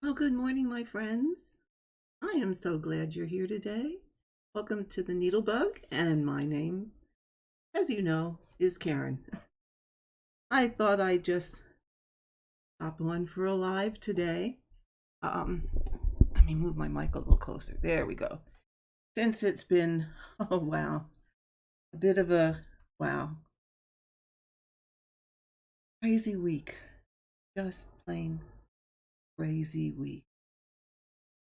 Well, good morning, my friends. I am so glad you're here today. Welcome to the NeedleBugg, and my name, as you know, is Karen. I thought I'd just hop on for a live today. Um, Let me move my mic a little closer. There we go. Since it's been, oh wow, a bit of a wow, crazy week. Just plain crazy week.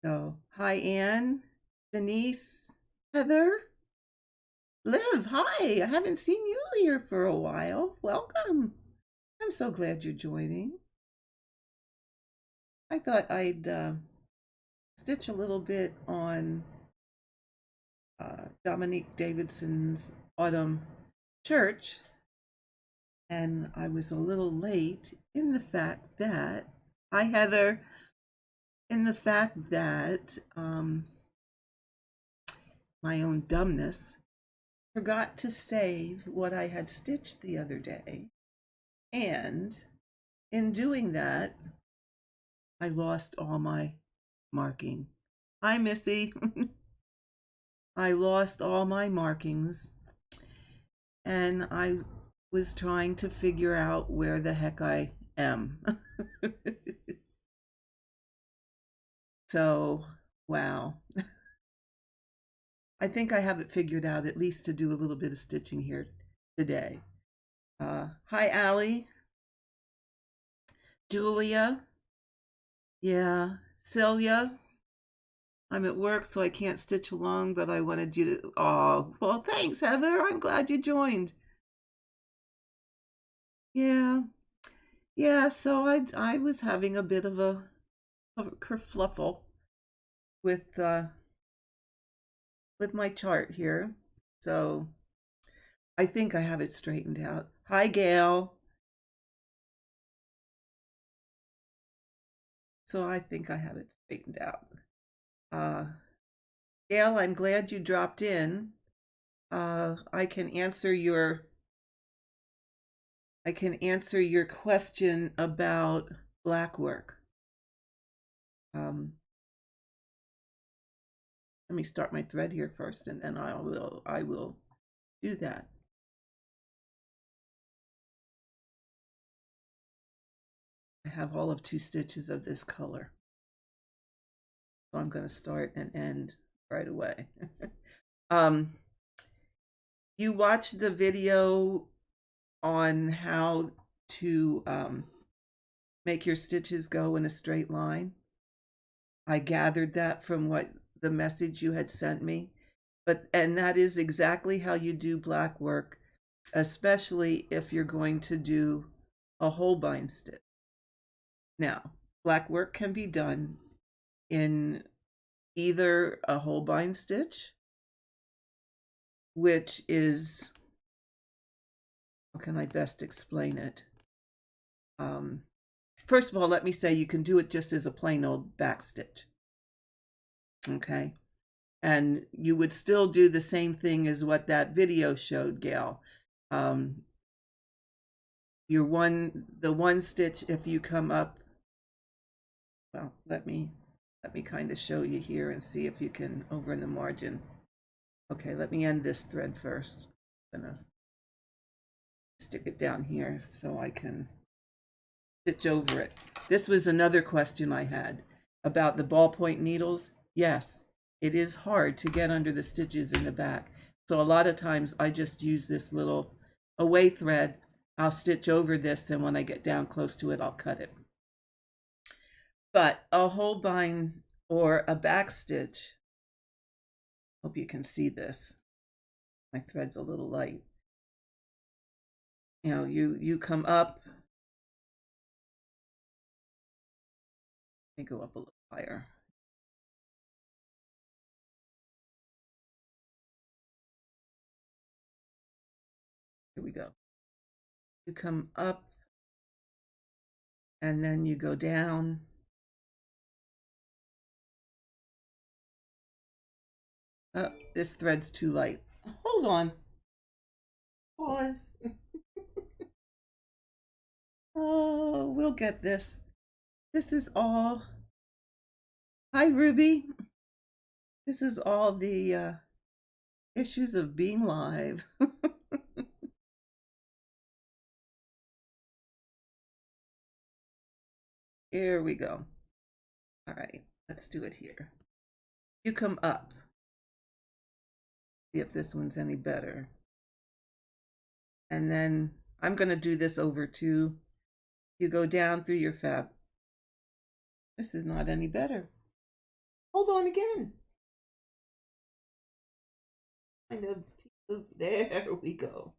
So, hi, Anne, Denise, Heather. Liv, hi. I haven't seen you here for a while. Welcome. I'm so glad you're joining. I thought I'd stitch a little bit on Dominique Davidson's Autumn Church, and I was a little late in the fact that, hi Heather, in the fact that my own dumbness forgot to save what I had stitched the other day. And in doing that, I lost all my marking. Hi, Missy. I lost all my markings, and I was trying to figure out where the heck I am. So, wow. I think I have it figured out, at least to do a little bit of stitching here today. Hi, Allie. Julia. Yeah. Celia. I'm at work, so I can't stitch along, but I wanted you to. Oh, well, thanks, Heather. I'm glad you joined. Yeah. Yeah, so I was having a bit of a kerfluffle with my chart here. So I think I have it straightened out. Hi, Gail. So I think I have it straightened out. Uh, Gail, I'm glad you dropped in. I can answer your question about Blackwork. Let me start my thread here first, and then I will do that. I have all of 2 stitches of this color, so I'm going to start and end right away. You watched the video on how to make your stitches go in a straight line. I gathered that from what the message you had sent me, and that is exactly how you do black work, especially if you're going to do a holbein stitch. Now, black work can be done in either a holbein stitch, which is, how can I best explain it? First of all, let me say you can do it just as a plain old back stitch. Okay. And you would still do the same thing as what that video showed, Gail. The one stitch, if you come up, well, let me kind of show you here and see if you can over in the margin. Okay, let me end this thread first. I'm gonna stick it down here so I can stitch over it. This was another question I had about the ballpoint needles. Yes, it is hard to get under the stitches in the back. So a lot of times I just use this little away thread. I'll stitch over this, and when I get down close to it, I'll cut it. But a holbein or a back stitch, hope you can see this. My thread's a little light. You know, you come up. Let me go up a little higher. Here we go. You come up, and then you go down. Oh, this thread's too light. Hold on. Pause. Oh, we'll get this. This is all Hi, Ruby. This is all the issues of being live. Here we go. All right, let's do it here. You come up. See if this one's any better. And then I'm going to do this over two. You go down through your fab. This is not any better. Hold on again. Kind of piece of, there we go.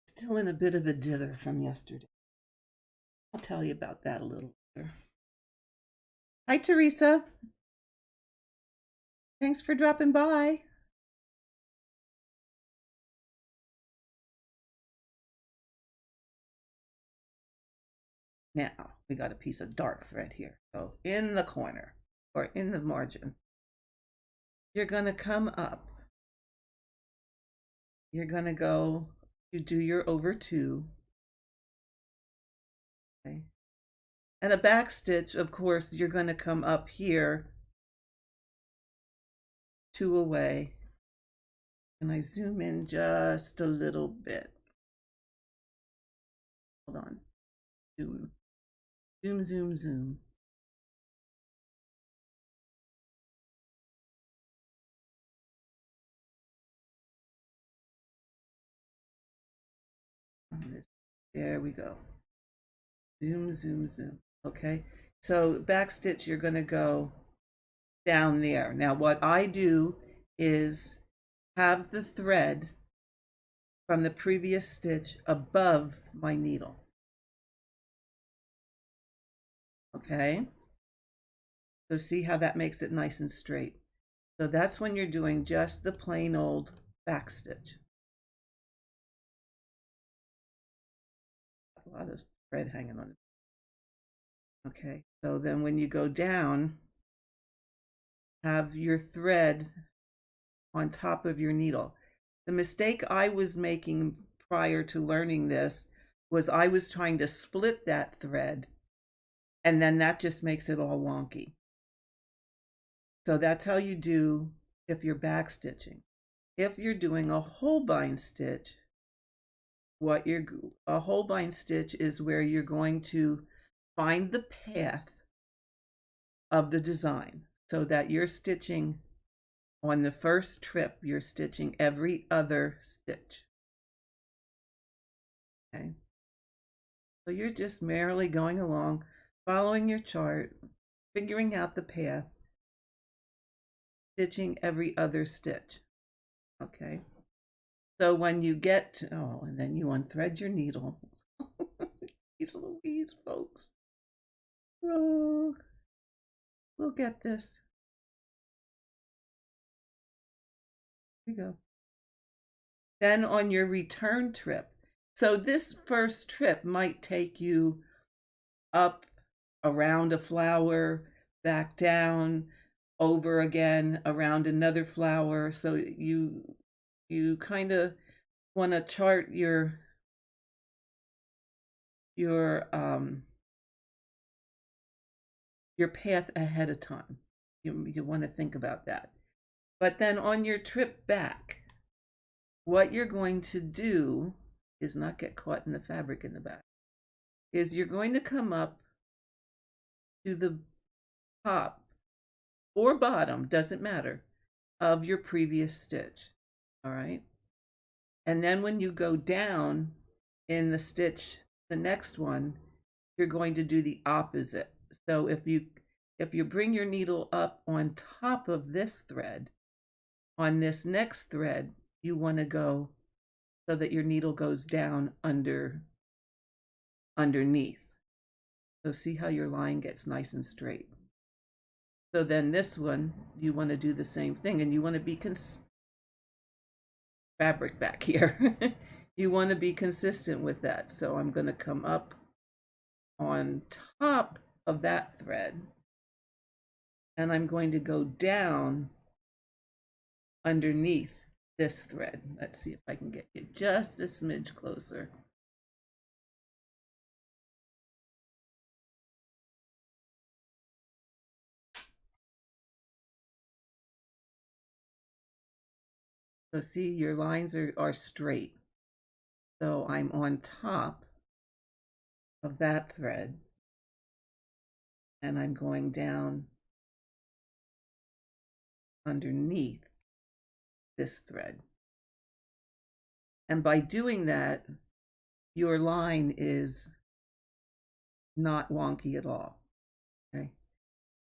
Still in a bit of a dither from yesterday. I'll tell you about that a little later. Hi, Teresa. Thanks for dropping by. Now, we got a piece of dark thread here. So in the corner or in the margin, you're going to come up. You're going to go, you do your over two. Okay. And a back stitch, of course, you're going to come up here, two away. And I zoom in just a little bit. Hold on. Zoom, zoom, zoom, zoom. There we go. Zoom, zoom, zoom. Okay. So back stitch, you're going to go down there. Now what I do is have the thread from the previous stitch above my needle. Okay. So see how that makes it nice and straight. So that's when you're doing just the plain old back stitch. A lot of thread hanging on. Okay. So then when you go down, have your thread on top of your needle. The mistake I was making prior to learning this was I was trying to split that thread, and then that just makes it all wonky. So that's how you do if you're back stitching. If you're doing a holbein stitch, a holbein stitch is where you're going to find the path of the design so that you're stitching on the first trip, you're stitching every other stitch. Okay. So you're just merrily going along, following your chart, figuring out the path, stitching every other stitch. Okay. So when you get to, oh, and then you unthread your needle. Jeez Louise, folks. Oh, we'll get this. Here we go. Then on your return trip. So this first trip might take you up around a flower, back down, over again, around another flower. So you kind of want to chart your path ahead of time. You want to think about that. But then on your trip back, what you're going to do is not get caught in the fabric in the back. Is you're going to come up to the top or bottom, doesn't matter, of your previous stitch. All right. And then when you go down in the stitch, the next one, you're going to do the opposite. So if you bring your needle up on top of this thread, on this next thread, you want to go so that your needle goes down underneath. So see how your line gets nice and straight. So then this one, you want to do the same thing, and you want to be fabric back here. You want to be consistent with that. So I'm going to come up on top of that thread, and I'm going to go down underneath this thread. Let's see if I can get you just a smidge closer. So see, your lines are straight. So I'm on top of that thread and I'm going down underneath this thread. And by doing that, your line is not wonky at all. Okay.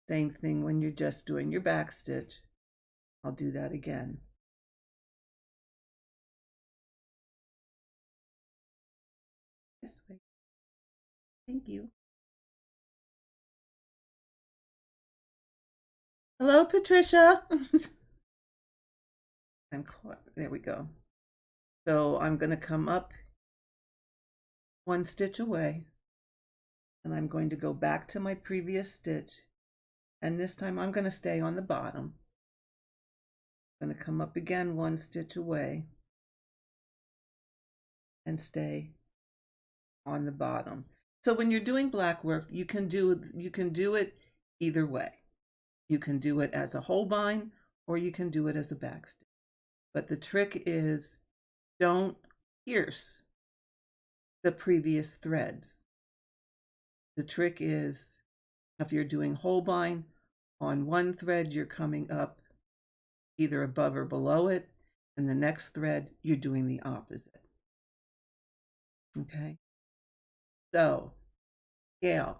Same thing when you're just doing your back stitch. I'll do that again. This way. Thank you. Hello, Patricia. I'm caught. There we go. So I'm going to come up one stitch away and I'm going to go back to my previous stitch, and this time I'm going to stay on the bottom. I'm going to come up again one stitch away and stay on the bottom. So when you're doing black work, you can do it either way. You can do it as a holbein or you can do it as a back stitch. But the trick is, don't pierce the previous threads. The trick is, if you're doing holbein, on one thread you're coming up either above or below it, and the next thread you're doing the opposite. Okay, so Gail,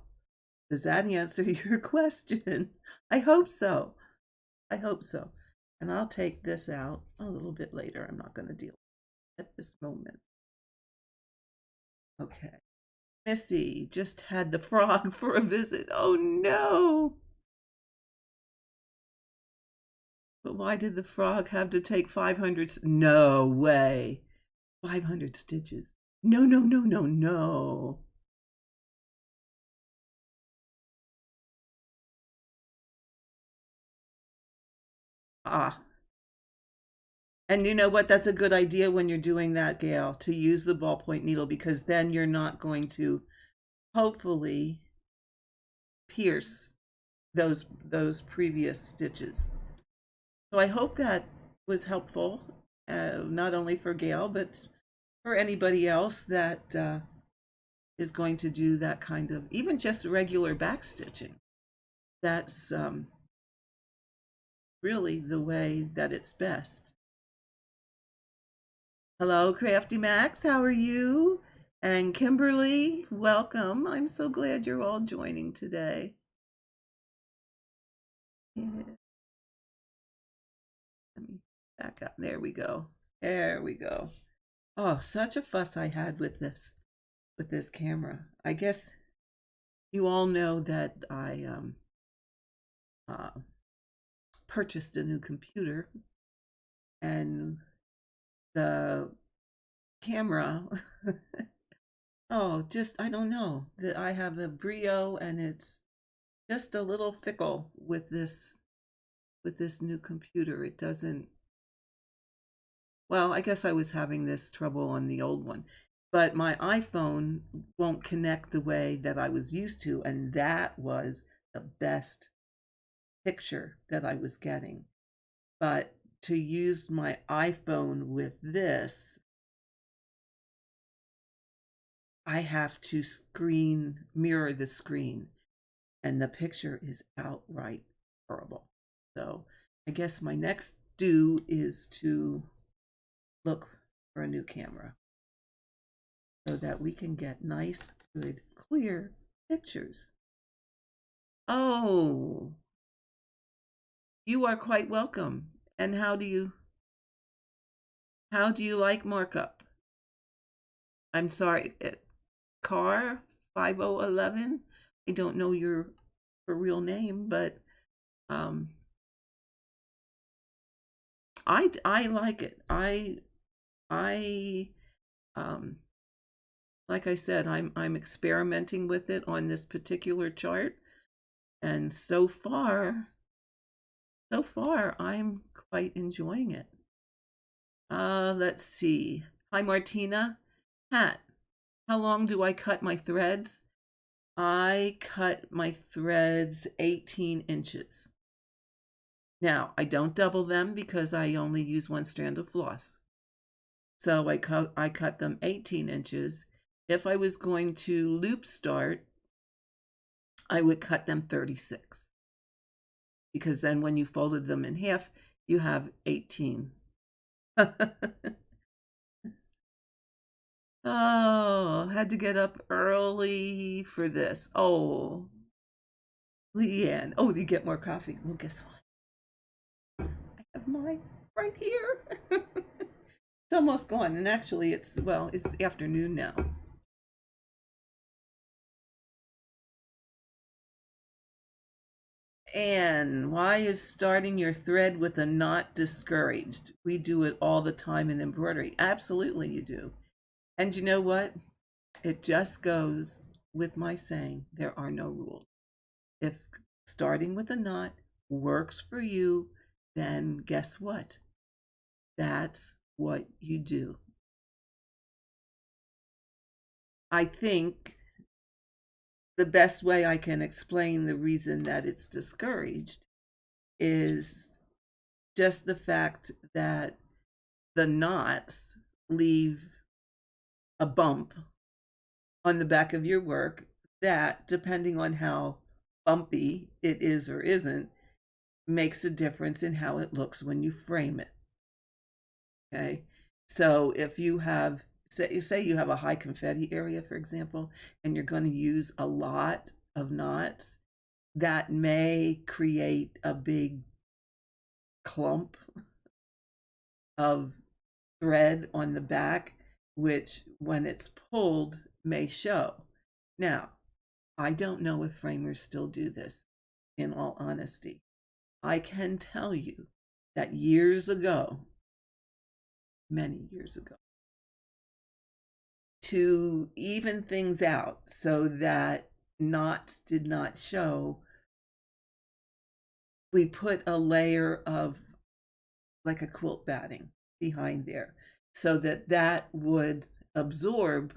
does that answer your question? I hope so. I hope so. And I'll take this out a little bit later. I'm not going to deal with it at this moment. Okay. Missy just had the frog for a visit. Oh no. But why did the frog have to take 500? No way. 500 stitches. No, no, no, no, no. Ah. And you know what? That's a good idea when you're doing that, Gail, to use the ballpoint needle, because then you're not going to hopefully pierce those previous stitches. So I hope that was helpful, not only for Gail, but for anybody else that is going to do that kind of, even just regular back stitching. That's really the way that it's best. Hello, Crafty Max, how are you? And Kimberly, welcome. I'm so glad you're all joining today. Yeah. Let me back up. There we go. There we go. Oh, such a fuss I had with this camera. I guess you all know that I purchased a new computer, and the camera oh, just I don't know, that I have a Brio and it's just a little fickle with this new computer. It doesn't, well, I guess I was having this trouble on the old one, but my iPhone won't connect the way that I was used to, and that was the best picture that I was getting. But to use my iPhone with this, I have to mirror the screen, and the picture is outright horrible. So I guess my next do is to look for a new camera so that we can get nice, good, clear pictures. Oh, you are quite welcome. And how do you like markup? I'm sorry, Car 5011. I don't know your real name, but I like it. I like I said, I'm experimenting with it on this particular chart, and so far So far, I'm quite enjoying it. Let's see. Hi, Martina. Hat. How long do I cut my threads? I cut my threads 18 inches. Now, I don't double them because I only use one strand of floss. So I cut them 18 inches. If I was going to loop start, I would cut them 36, because then when you folded them in half, you have 18. Oh, had to get up early for this. Oh, Leanne. Oh, you get more coffee. Well, guess what? I have mine right here. It's almost gone. And actually, it's afternoon now. And why is starting your thread with a knot discouraged? We do it all the time in embroidery. Absolutely, you do. And you know what? It just goes with my saying, there are no rules. If starting with a knot works for you, then guess what? That's what you do. I think the best way I can explain the reason that it's discouraged is just the fact that the knots leave a bump on the back of your work that, depending on how bumpy it is or isn't, makes a difference in how it looks when you frame it. Okay. So if you have, say you have a high confetti area, for example, and you're going to use a lot of knots, that may create a big clump of thread on the back, which when it's pulled may show. Now, I don't know if framers still do this, in all honesty. I can tell you that years ago, many years ago, to even things out so that knots did not show, we put a layer of like a quilt batting behind there so that that would absorb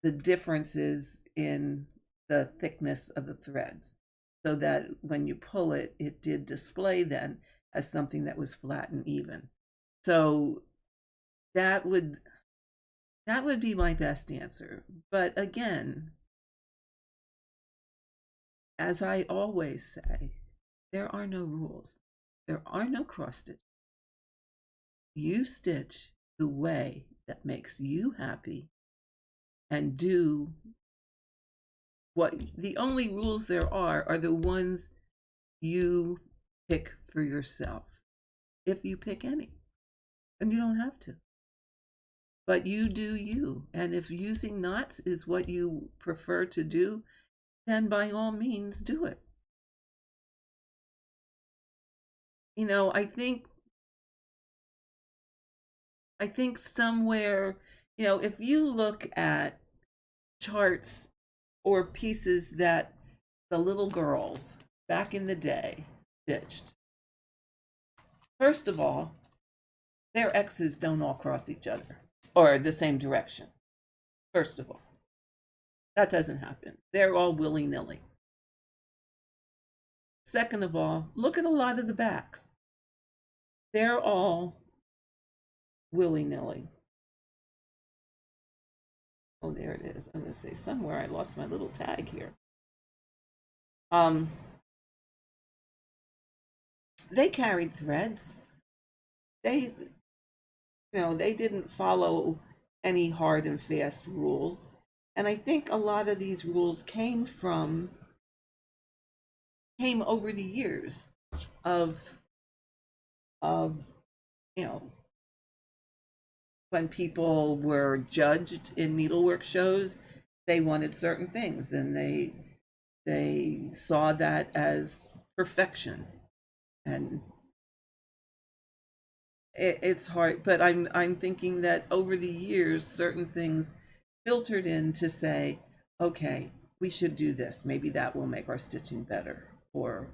the differences in the thickness of the threads, so that when you pull it, it did display then as something that was flat and even. So that would be my best answer. But again, as I always say, there are no rules. There are no cross stitches. You stitch the way that makes you happy and do what the only rules there are the ones you pick for yourself, if you pick any. And you don't have to. But you do you. And if using knots is what you prefer to do, then by all means do it. You know, I think somewhere, you know, if you look at charts or pieces that the little girls back in the day stitched, first of all, their X's don't all cross each other or the same direction. First of all, that doesn't happen. They're all willy-nilly. Second of all, look at a lot of the backs. They're all willy-nilly. Oh, there it is. I'm going to say somewhere I lost my little tag here. They carried threads. They, they didn't follow any hard and fast rules. And I think a lot of these rules came over the years of you know, when people were judged in needlework shows, they wanted certain things and they saw that as perfection. And it's hard, but I'm thinking that over the years certain things filtered in to say, okay, we should do this, maybe that will make our stitching better, or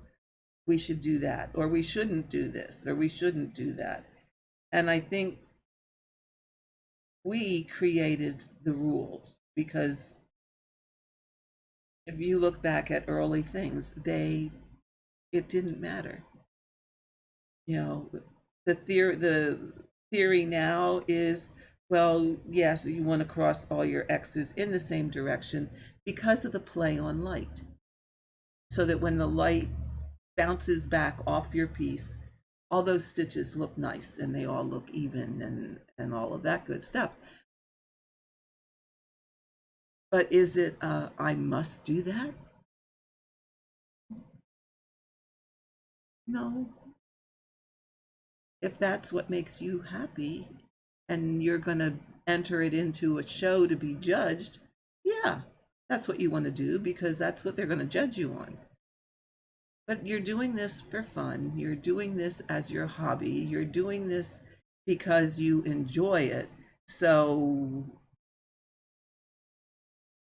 we should do that, or we shouldn't do this, or we shouldn't do that. And I think we created the rules because if you look back at early things, it didn't matter. You know, the theory now is, well, yes, you want to cross all your X's in the same direction because of the play on light. So that when the light bounces back off your piece, all those stitches look nice and they all look even and all of that good stuff. But is it I must do that? No. If that's what makes you happy and you're going to enter it into a show to be judged, yeah, that's what you want to do because that's what they're going to judge you on. But you're doing this for fun. You're doing this as your hobby. You're doing this because you enjoy it. So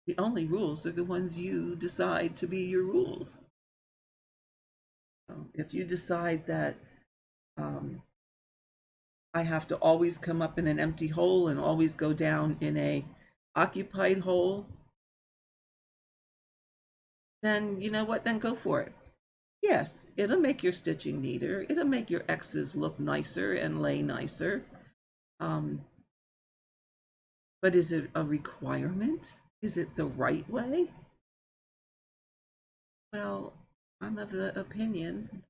the only rules are the ones you decide to be your rules. If you decide that I have to always come up in an empty hole and always go down in a occupied hole, then you know what? Then go for it. Yes, it'll make your stitching neater. It'll make your X's look nicer and lay nicer. Um, but is it a requirement? Is it the right way? Well, I'm of the opinion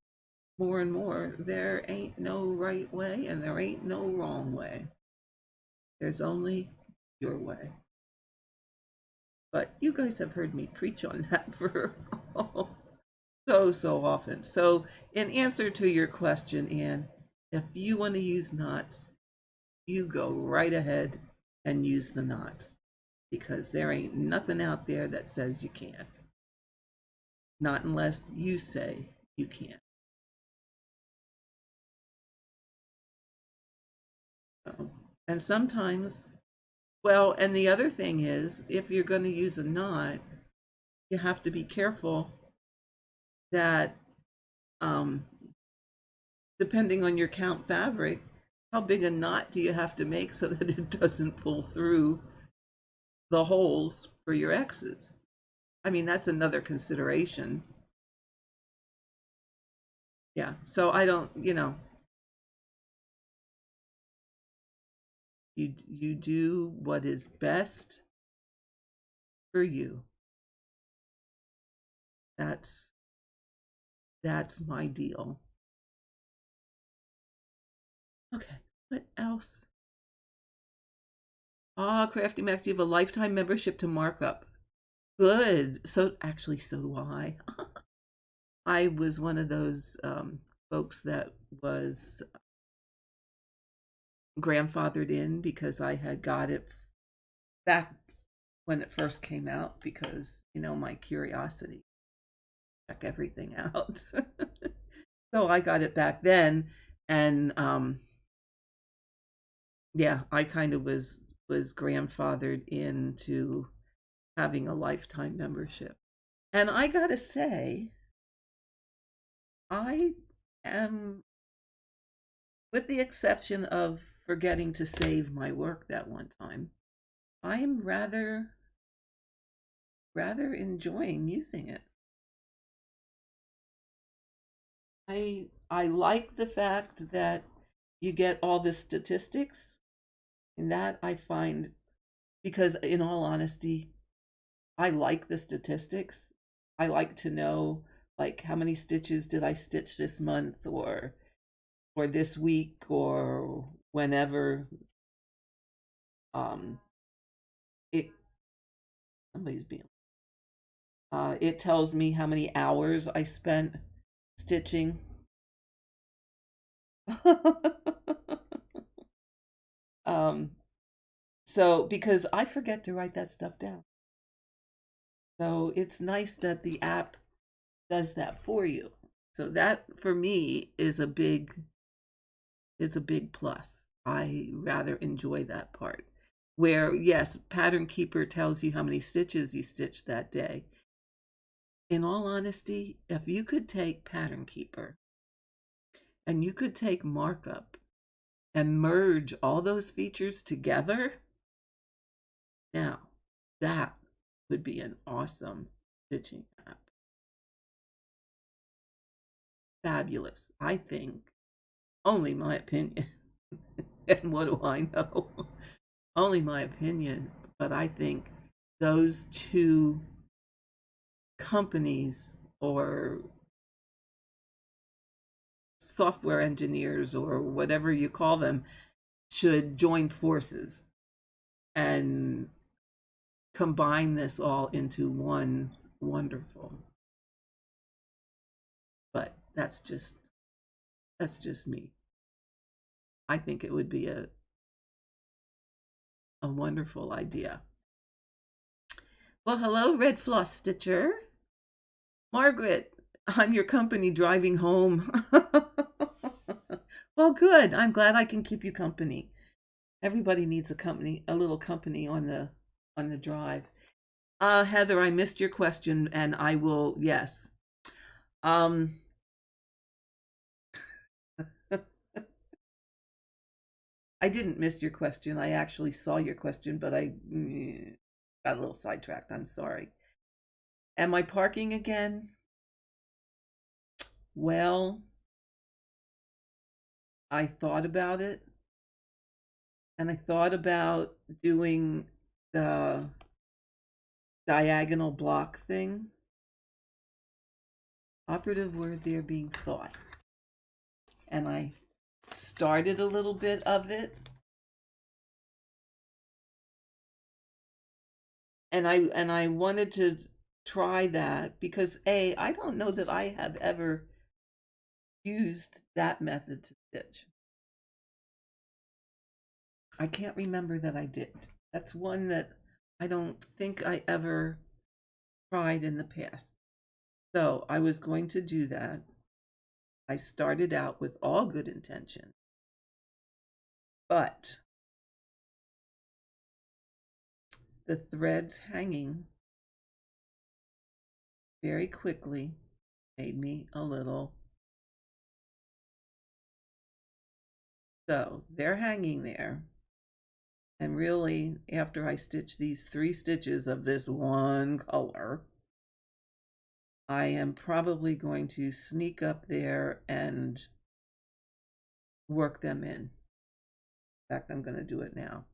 more and more there ain't no right way and there ain't no wrong way. There's only your way. But you guys have heard me preach on that for so often. So in answer to your question, Anne, if you want to use knots, you go right ahead and use the knots because there ain't nothing out there that says you can't. Not unless you say you can't. So, and sometimes, well, and the other thing is, if you're going to use a knot, you have to be careful that depending on your count fabric, how big a knot do you have to make so that it doesn't pull through the holes for your X's? I mean, that's another consideration. Yeah, so I don't, you do what is best for you. That's my deal. Okay, what else? Ah, Crafty Max, you have a lifetime membership to Markup. Good. So actually, so do I. I was one of those folks that was grandfathered in because I had got it back when it first came out because, my curiosity, check everything out. So I got it back then. And yeah, I kind of was grandfathered into having a lifetime membership. And I gotta say, I am, with the exception of forgetting to save my work that one time, I am rather enjoying using it. I like the fact that you get all the statistics, and that I find, because in all honesty, I like the statistics. I like to know like how many stitches did I stitch this month or this week or whenever. It somebody's being it tells me how many hours I spent stitching. um so because I forget to write that stuff down. So it's nice that the app does that for you. So that for me is a big plus. I rather enjoy that part. Where yes, Pattern Keeper tells you how many stitches you stitched that day. In all honesty, if you could take Pattern Keeper and you could take Markup and merge all those features together, now that would be an awesome stitching app. Fabulous, I think. Only my opinion. And what do I know? Only my opinion. But I think those two companies or software engineers or whatever you call them should join forces and combine this all into one wonderful. But that's just me. I think it would be a wonderful idea. Well, hello, Red Floss Stitcher. Margaret, I'm your company driving home. Well, good. I'm glad I can keep you company. Everybody needs a company, a little company on the drive. Heather, I missed your question and I will, yes. I didn't miss your question. I actually saw your question, but I got a little sidetracked. I'm sorry. Am I parking again? Well, I thought about it, and I thought about doing the diagonal block thing. Operative word there being thought. And I started a little bit of it. And I wanted to try that because I don't know that I have ever used that method to stitch. I can't remember that I did. That's one that I don't think I ever tried in the past. So I was going to do that. I started out with all good intention, but the threads hanging very quickly made me a little. So they're hanging there. And really, after I stitch these 3 stitches of this one color, I am probably going to sneak up there and work them in. In fact, I'm going to do it now.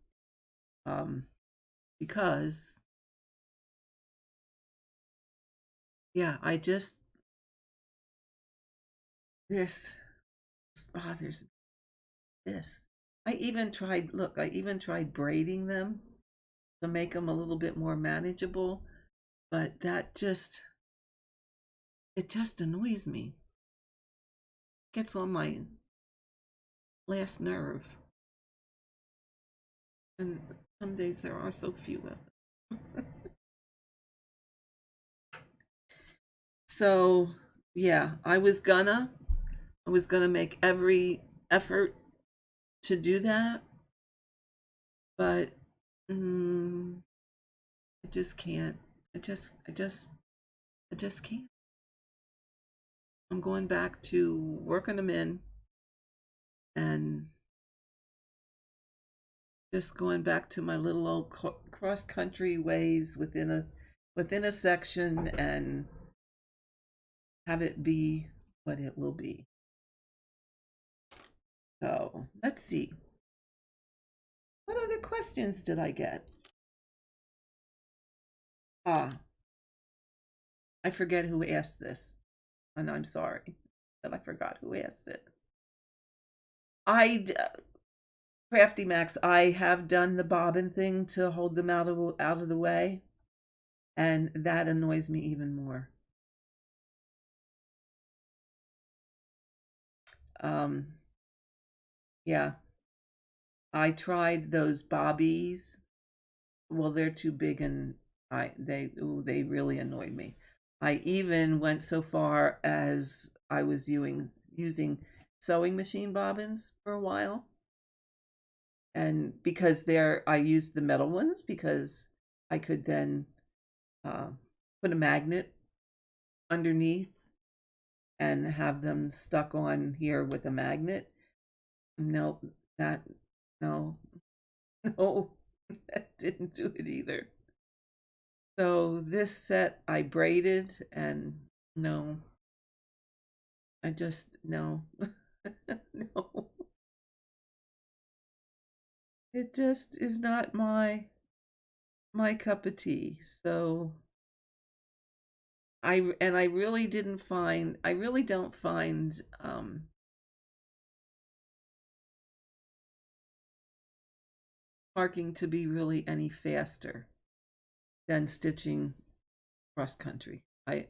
Because, yeah, this bothers me. This. I even tried braiding them to make them a little bit more manageable, but it just annoys me. Gets on my last nerve. And some days there are so few of them. So yeah, I was gonna make every effort to do that, but I just can't. I just can't. I'm going back to working them in and just going back to my little old cross country ways within a section and have it be what it will be. So let's see. What other questions did I get? I forget who asked this, and I'm sorry that I forgot who asked it. Crafty Max, I have done the bobbin thing to hold them out of the way, and that annoys me even more. Yeah, I tried those bobbies. Well, they're too big, and they really annoyed me. I even went so far as I was using sewing machine bobbins for a while. And because I used the metal ones because I could then put a magnet underneath and have them stuck on here with a magnet. Nope, that, no, no, that didn't do it either. So this set I braided, and no, I just, no, no, it just is not my cup of tea. So I really didn't find, I really don't find parking to be really any faster than stitching cross country. I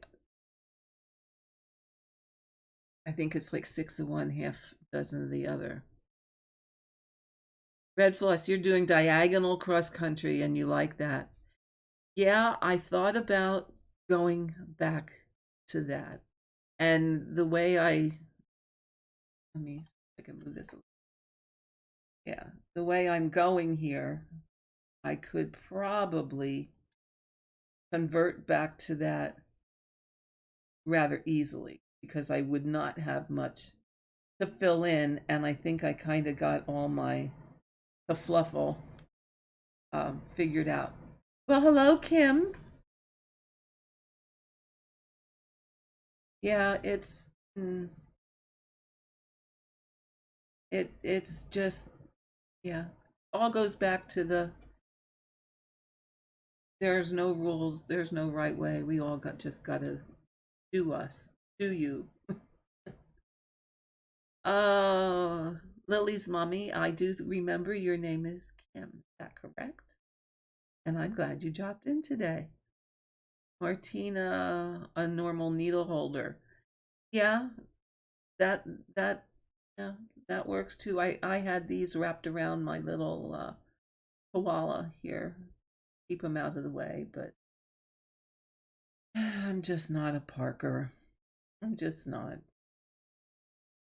think it's like 6 of one, half dozen of the other. Red Floss, you're doing diagonal cross country and you like that. Yeah, I thought about going back to that. And the way let me see if I can move this a little. Yeah, the way I'm going here, I could probably convert back to that rather easily because I would not have much to fill in, and I think I kind of got all the fluffle figured out. Well, hello, Kim. Yeah, it's just, yeah, all goes back to the there's no rules, there's no right way. We all just gotta do us, do you. uh Lily's mommy, I do remember your name is Kim, is that correct? And I'm glad you dropped in today. Martina, a normal needle holder. Yeah, that that yeah, that works too. I had these wrapped around my little koala here, keep him out of the way, but I'm just not a Parker. I'm just not.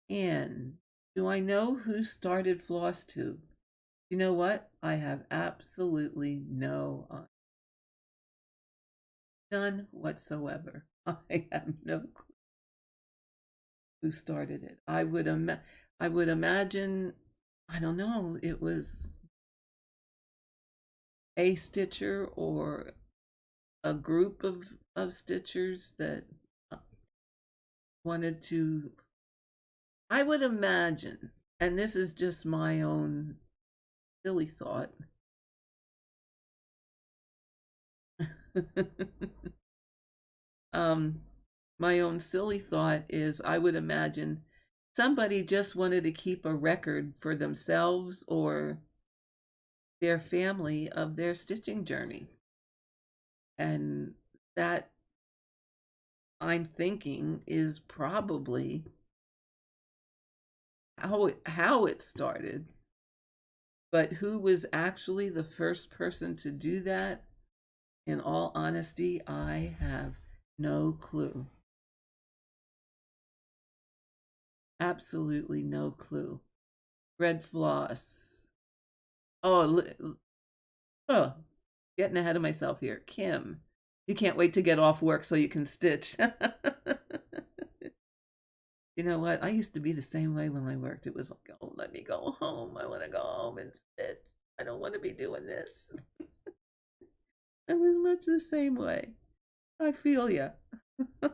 And do I know who started floss tube? You know what? I have absolutely none whatsoever. I have no clue who started it. I would imagine, I don't know, it was a stitcher or a group of stitchers that wanted to, I would imagine, and this is just my own silly thought. um my own silly thought is I would imagine somebody just wanted to keep a record for themselves or their family of their stitching journey. And that, I'm thinking, is probably how it started. But who was actually the first person to do that? In all honesty, I have no clue. Absolutely no clue. Red floss. Oh, oh, getting ahead of myself here. Kim, you can't wait to get off work so you can stitch. You know what? I used to be the same way when I worked. It was like, oh, let me go home. I want to go home and stitch. I don't want to be doing this. I was much the same way. I feel you. I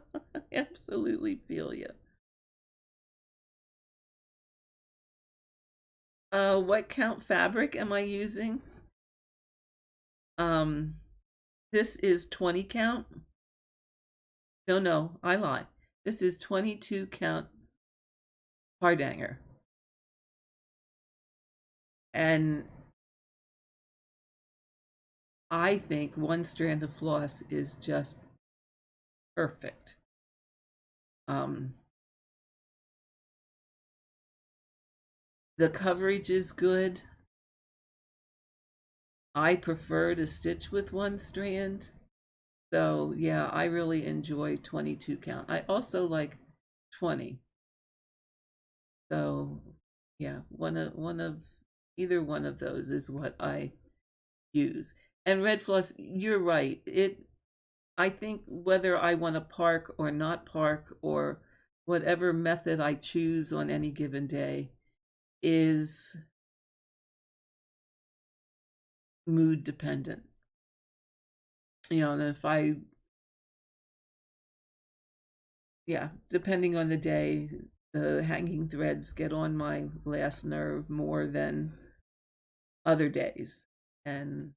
absolutely feel you. What count fabric am I using? Um, this is 20 count. No, I lie. This is 22 count hardanger. And I think one strand of floss is just perfect. The coverage is good. I prefer to stitch with one strand. So yeah, I really enjoy 22 count. I also like 20. So yeah, one of either one of those is what I use. And red floss, you're right. I think whether I want to park or not park, or whatever method I choose on any given day, is mood dependent. And if yeah, depending on the day, the hanging threads get on my last nerve more than other days. And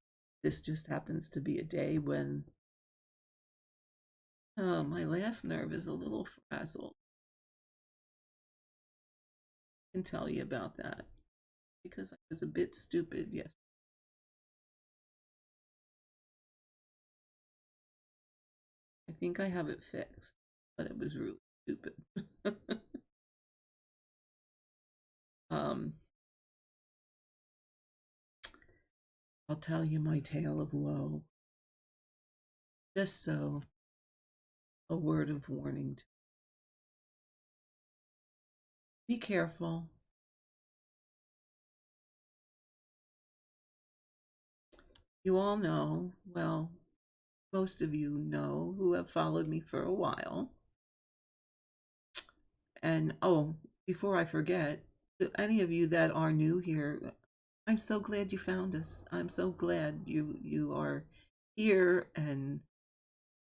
this just happens to be a day when, oh, my last nerve is a little frazzled. I can tell you about that because I was a bit stupid yesterday. I think I have it fixed, but it was really stupid. um, I'll tell you my tale of woe. Just so, a word of warning. Be careful. You all know, well, most of you know who have followed me for a while. And oh, before I forget, to any of you that are new here, I'm so glad you found us. I'm so glad you are here and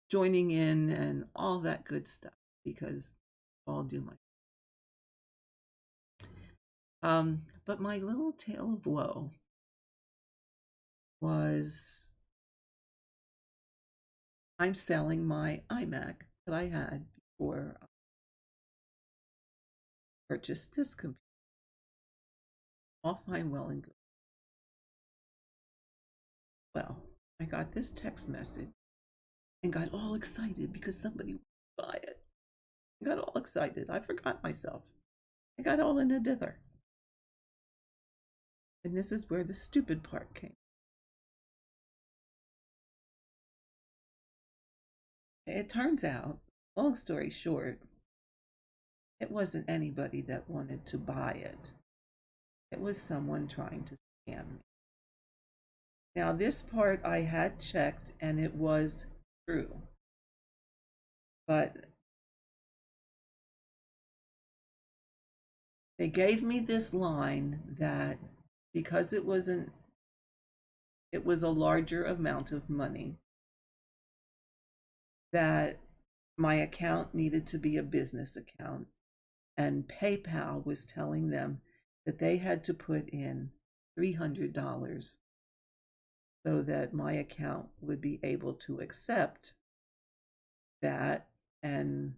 joining in and all that good stuff, because I'll do my but my little tale of woe was, I'm selling my iMac that I had before I purchased this computer. All fine, well and good. Well, I got this text message and got all excited because somebody would buy it. I got all excited. I forgot myself. I got all in a dither. And this is where the stupid part came. It turns out, long story short, it wasn't anybody that wanted to buy it. It was someone trying to scam me. Now, this part I had checked and it was true. But they gave me this line that because it was a larger amount of money, that my account needed to be a business account, and PayPal was telling them that they had to put in $300 so that my account would be able to accept that, and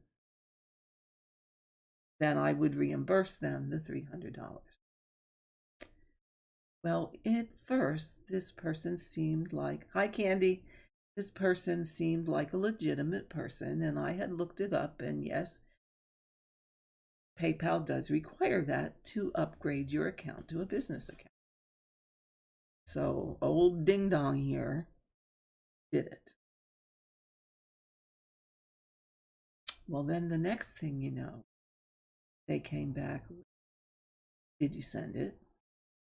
then I would reimburse them the $300. Well, at first, this person seemed like, hi, Candy. This person seemed like a legitimate person, and I had looked it up, and yes, PayPal does require that to upgrade your account to a business account. So, old Ding Dong here did it. Well, then the next thing you know, they came back. Did you send it?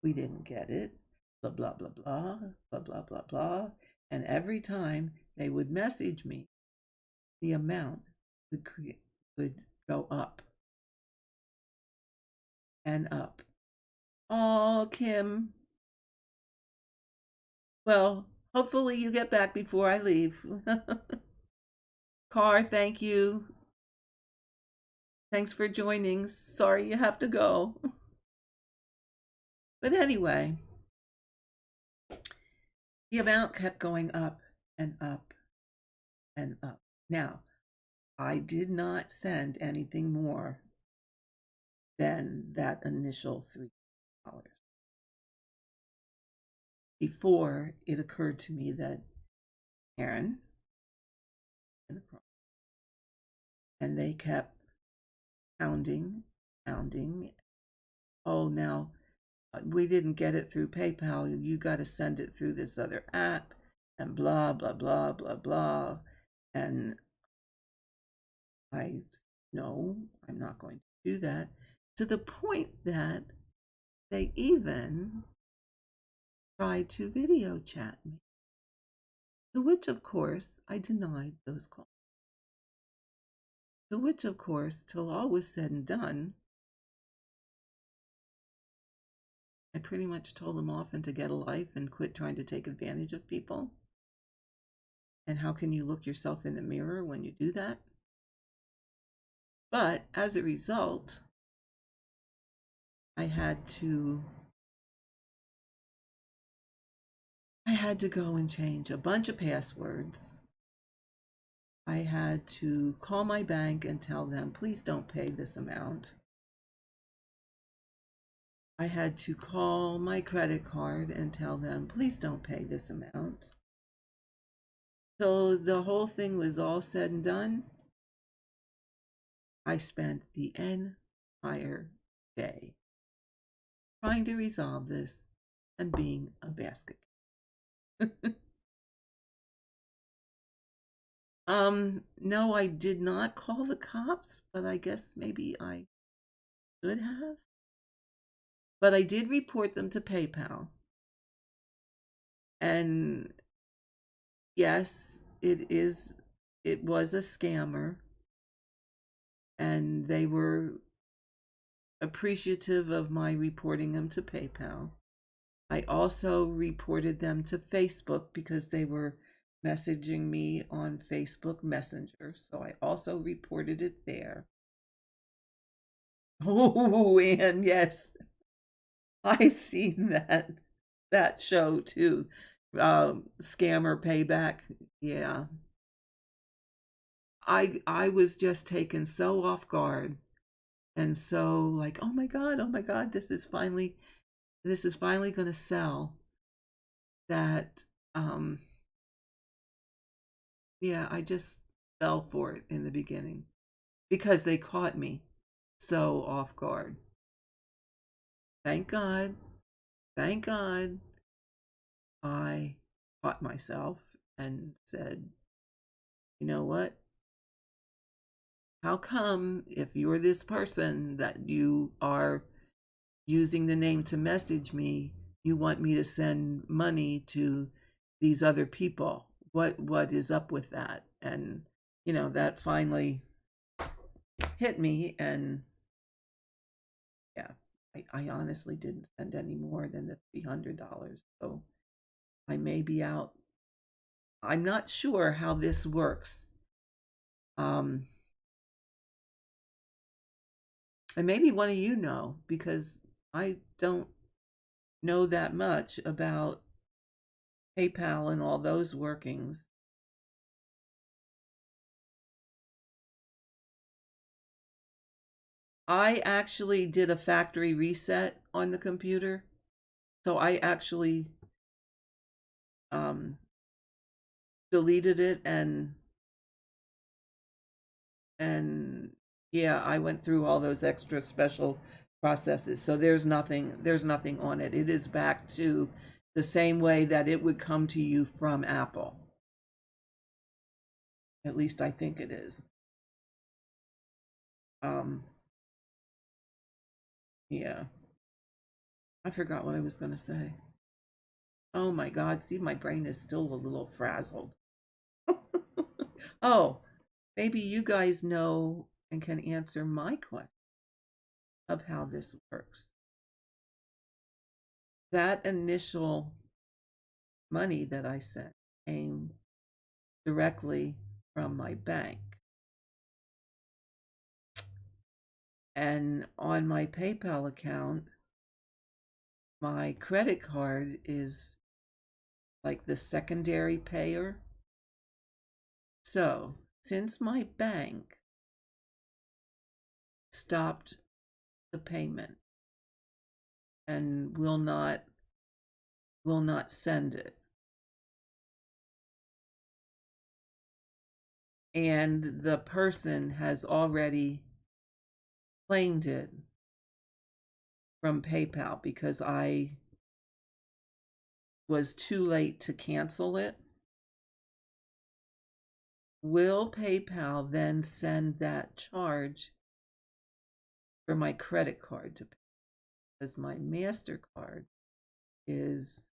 We didn't get it. Blah, blah, blah, blah, blah, blah, blah, blah. And every time they would message me, the amount would go up and up. Oh, Kim. Well, hopefully you get back before I leave. Car, thank you. Thanks for joining. Sorry you have to go. But anyway, the amount kept going up and up and up. Now, I did not send anything more than that initial $3. Before it occurred to me that Aaron, and they kept pounding, pounding. Oh, now we didn't get it through PayPal. You got to send it through this other app, and blah, blah, blah, blah, blah. And no, I'm not going to do that. To the point that they even tried to video chat me. To which, of course, I denied those calls. To which, of course, till all was said and done, I pretty much told them off and to get a life and quit trying to take advantage of people. And how can you look yourself in the mirror when you do that? But as a result, I had to go and change a bunch of passwords. I had to call my bank and tell them, please don't pay this amount. I had to call my credit card and tell them, please don't pay this amount. So the whole thing was all said and done. I spent the entire day trying to resolve this and being a basket. No, I did not call the cops, but I guess maybe I should have. But I did report them to PayPal. And yes, it was a scammer. And they were appreciative of my reporting them to PayPal. I also reported them to Facebook because they were messaging me on Facebook Messenger. So I also reported it there. Oh, and yes, I seen that show too. Scammer Payback. Yeah. I was just taken so off guard and so like, oh my God, this is finally going to sell that yeah, I just fell for it in the beginning because they caught me so off guard. Thank God. Thank God I caught myself and said, you know what? How come if you're this person that you are using the name to message me, you want me to send money to these other people? What is up with that? And that finally hit me, and yeah, I honestly didn't send any more than the $300. So I may be out. I'm not sure how this works. And maybe one of you know, because I don't know that much about PayPal and all those workings. I actually did a factory reset on the computer. So I actually deleted it and yeah, I went through all those extra special processes. So there's nothing on it. It is back to the same way that it would come to you from Apple. At least I think it is. Yeah. I forgot what I was going to say. Oh my God, see, my brain is still a little frazzled. Oh, maybe you guys know and can answer my question of how this works. That initial money that I sent came directly from my bank. And on my PayPal account, my credit card is like the secondary payer. So, since my bank stopped the payment and will not send it, and the person has already claimed it from PayPal because I was too late to cancel it, will PayPal then send that charge for my credit card to pay? Because my MasterCard is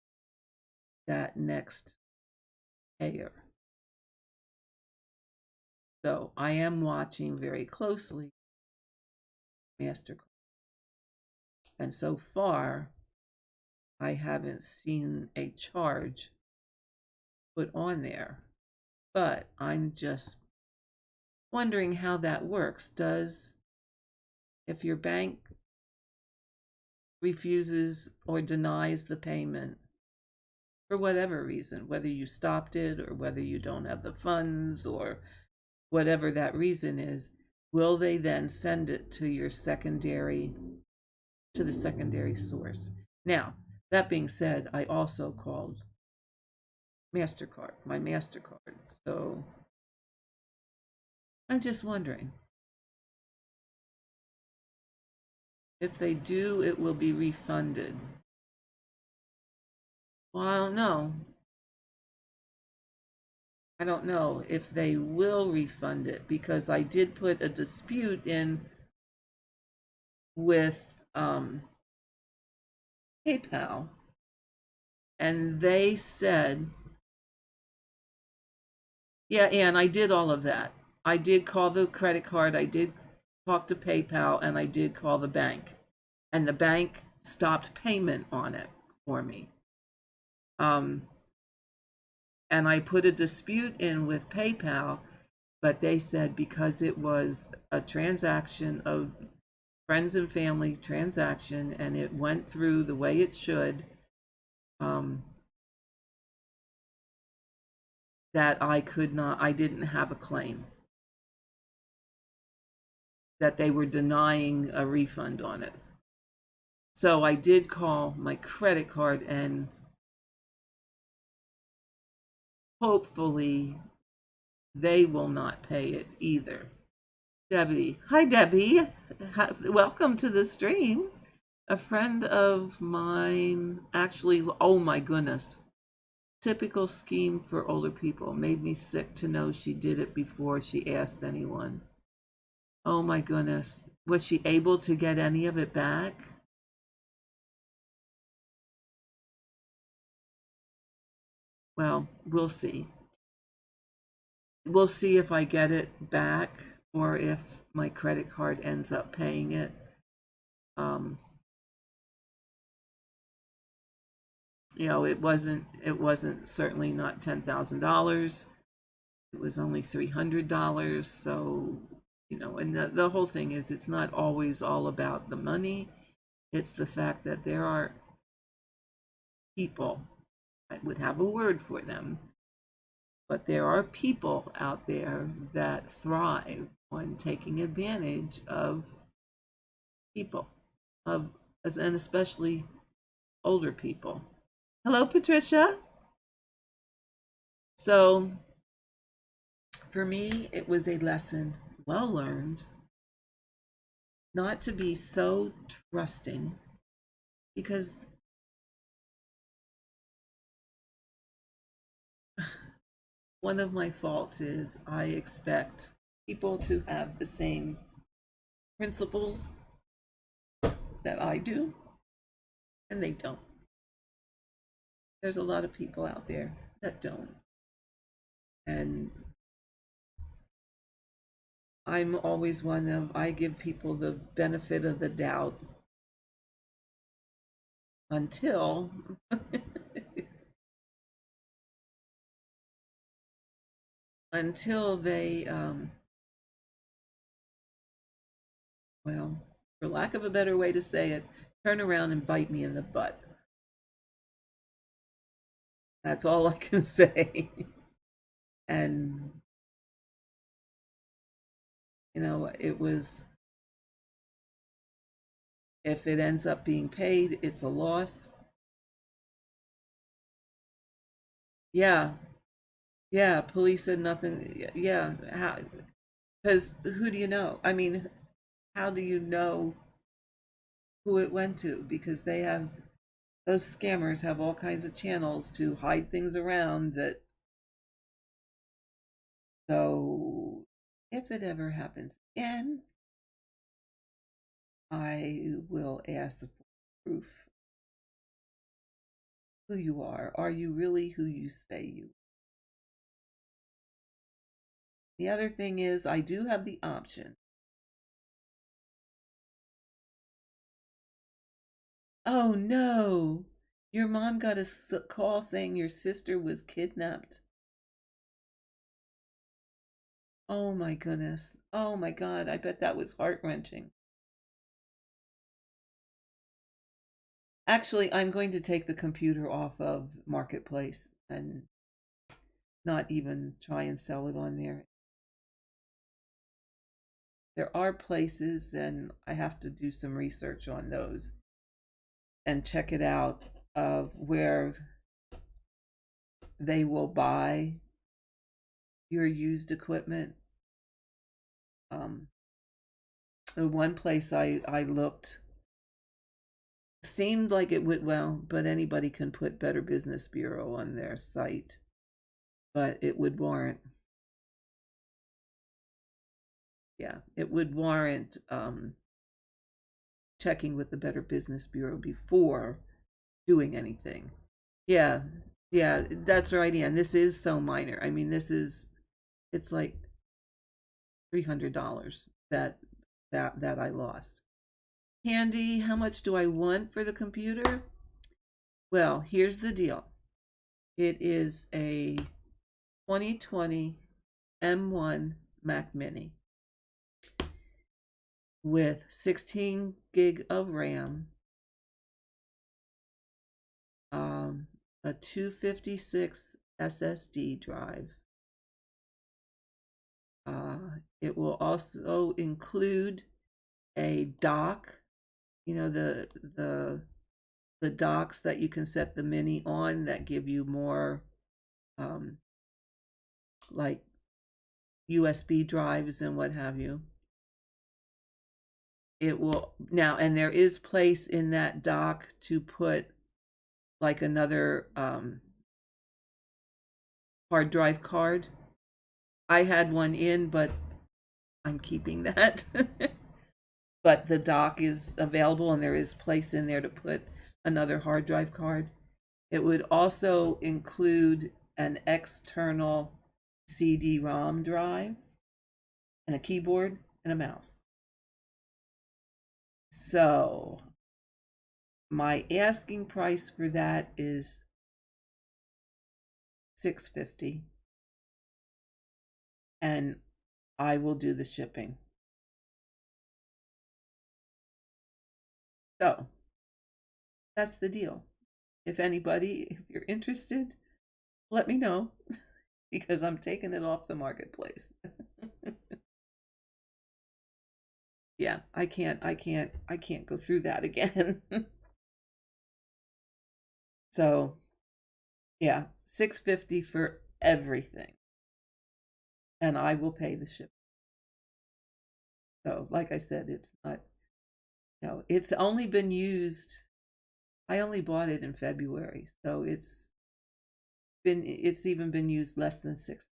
that next payer. So I am watching very closely MasterCard. And so far, I haven't seen a charge put on there. But I'm just wondering how that works. If your bank refuses or denies the payment for whatever reason, whether you stopped it or whether you don't have the funds or whatever that reason is, will they then send it to the secondary source? Now, that being said, I also called MasterCard, my MasterCard. So I'm just wondering if they do, it will be refunded. Well, I don't know. I don't know if they will refund it because I did put a dispute in with PayPal, and they said, yeah, and I did all of that. I did call the credit card, I did talk to PayPal, and I did call the bank. And the bank stopped payment on it for me. And I put a dispute in with PayPal, but they said because it was a transaction of friends and family transaction and it went through the way it should, that I didn't have a claim, that they were denying a refund on it. So I did call my credit card and hopefully they will not pay it either. Debbie. Hi, Debbie. Welcome to the stream. A friend of mine actually, oh my goodness, typical scheme for older people. Made me sick to know she did it before she asked anyone. Oh my goodness. Was she able to get any of it back? Well, we'll see. We'll see if I get it back or if my credit card ends up paying it. You know, it wasn't certainly not $10,000. It was only $300. So, you know, and the whole thing is it's not always all about the money. It's the fact that there are people, I would have a word for them, but there are people out there that thrive on taking advantage of people, of and especially older people. Hello, Patricia. So for me, it was a lesson well learned not to be so trusting because one of my faults is I expect people to have the same principles that I do, and they don't. There's a lot of people out there that don't. And I'm always one of, I give people the benefit of the doubt until until they, well, for lack of a better way to say it, turn around and bite me in the butt. That's all I can say. And, you know, it was, if it ends up being paid, it's a loss. Yeah, yeah, police said nothing. Yeah, how, because who do you know? I mean, how do you know who it went to? Because they have, those scammers have all kinds of channels to hide things around that. So if it ever happens again, I will ask for proof who you are. Are you really who you say you The other thing is I do have the option. Oh no, your mom got a call saying your sister was kidnapped. Oh my goodness. Oh my God. I bet that was heart-wrenching. Actually, I'm going to take the computer off of Marketplace and not even try and sell it on there. There are places, and I have to do some research on those and check it out, of where they will buy your used equipment. The one place I looked seemed like it would, well, but anybody can put Better Business Bureau on their site, but it would warrant, yeah, it would warrant checking with the Better Business Bureau before doing anything. Yeah, yeah, that's right. And this is so minor. I mean, it's like $300 that I lost. Candy, how much do I want for the computer? Well, here's the deal. It is a 2020 M1 Mac Mini with 16 gig of RAM, a 256 SSD drive. It will also include a dock, you know, the docks that you can set the Mini on that give you more like USB drives and what have you. It will now, and there is place in that dock to put like another hard drive card. I had one in, but I'm keeping that. But the dock is available, and there is place in there to put another hard drive card. It would also include an external CD-ROM drive and a keyboard and a mouse. So my asking price for that is $650, and I will do the shipping. So that's the deal. If you're interested, let me know, because I'm taking it off the marketplace. Yeah, I can't go through that again. So yeah, $650 for everything, and I will pay the ship. So like I said, it's not, no, it's only been used, I only bought it in February, so it's even been used less than 6.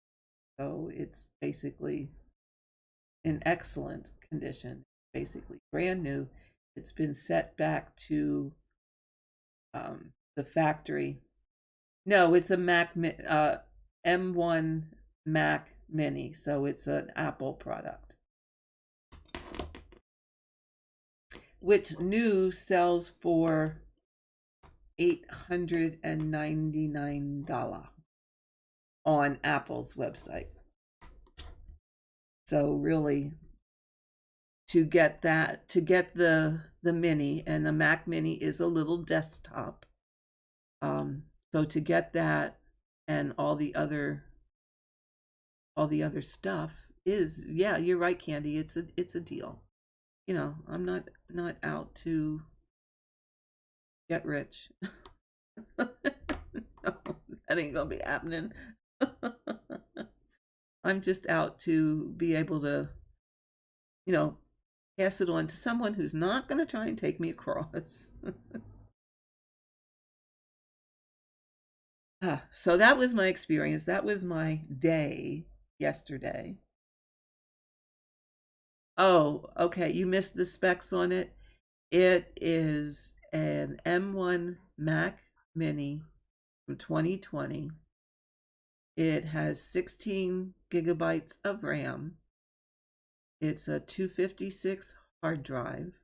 So it's basically in excellent condition, basically brand new. It's been set back to the factory. No, it's a M1 Mac Mini, so it's an Apple product, which new sells for $899 on Apple's website. So really, to get the Mini, and the Mac Mini is a little desktop. So to get that and all the other stuff is, yeah, you're right, Candy. It's a deal. You know, I'm not out to get rich. No, that ain't gonna be happening. I'm just out to be able to, you know, pass it on to someone who's not going to try and take me across. So that was my experience. That was my day yesterday. Oh, okay. You missed the specs on it. It is an M1 Mac Mini from 2020. It has 16 gigabytes of RAM. It's a 256 hard drive.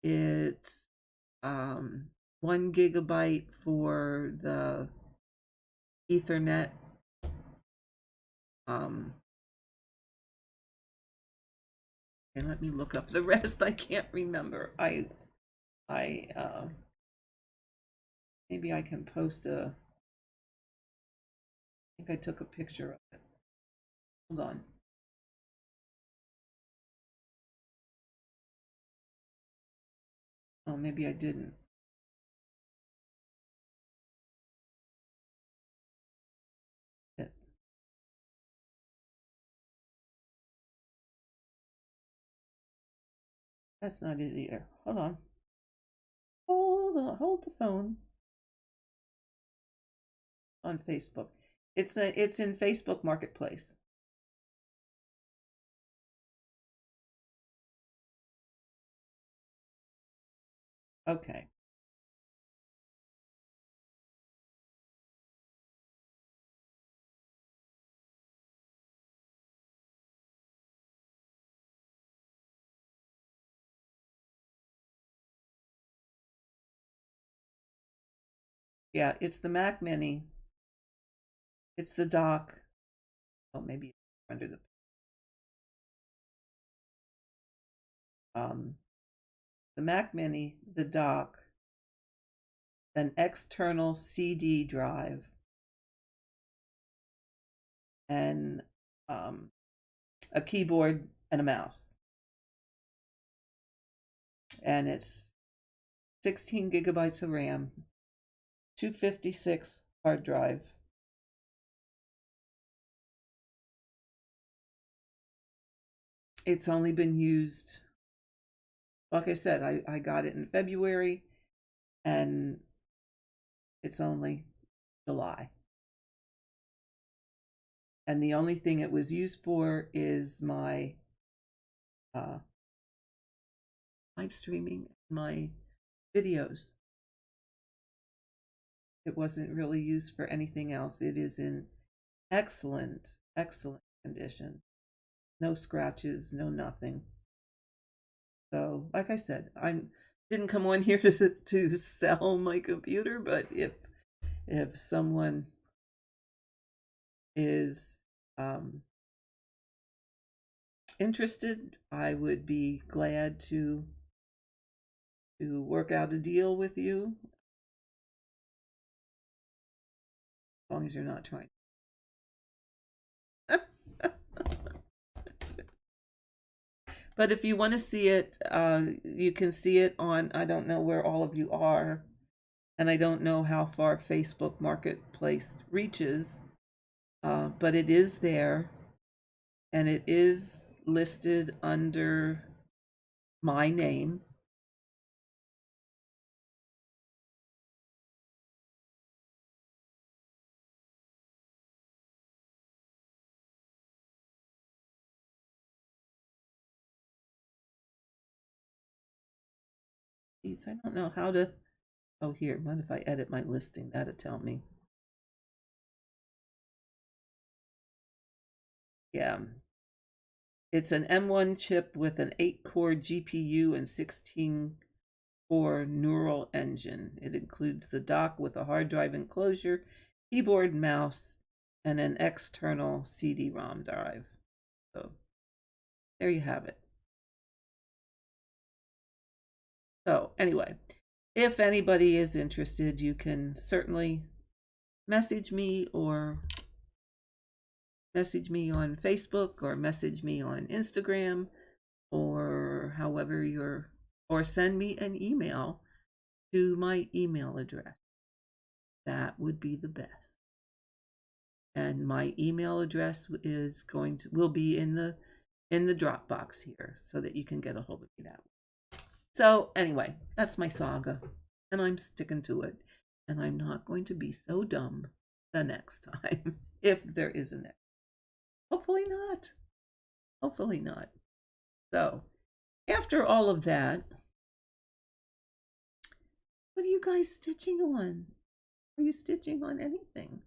It's 1 gigabyte for the Ethernet. And let me look up the rest. I can't remember. Maybe I can post I think I took a picture of it. Hold on. Oh, maybe I didn't. That's not it either. Hold on. Hold the phone. On Facebook. It's in Facebook Marketplace. Okay. Yeah, it's the Mac Mini. It's the dock. Oh, maybe under the um the Mac Mini, the dock, an external CD drive, and a keyboard and a mouse. And it's 16 gigabytes of RAM, 256 hard drive. It's only been used, like I said, I got it in February, and it's only July. And the only thing it was used for is my live streaming, my videos. It wasn't really used for anything else. It is in excellent, excellent condition. No scratches, no nothing. So, like I said, I didn't come on here to sell my computer, but if someone is interested, I would be glad to work out a deal with you, as long as you're not trying. But if you want to see it, you can see it on, I don't know where all of you are, and I don't know how far Facebook Marketplace reaches, but it is there, and it is listed under my name. Geez, I don't know how to, oh, here, what if I edit my listing? That'll tell me. Yeah. It's an M1 chip with an 8-core GPU and 16-core neural engine. It includes the dock with a hard drive enclosure, keyboard, mouse, and an external CD-ROM drive. So there you have it. So anyway, if anybody is interested, you can certainly message me on Facebook, or message me on Instagram, or however or send me an email to my email address. That would be the best. And my email address will be in the Dropbox here, so that you can get a hold of me that way. So anyway, that's my saga, and I'm sticking to it, and I'm not going to be so dumb the next time, if there is a next. Hopefully not. Hopefully not. So after all of that, what are you guys stitching on? Are you stitching on anything?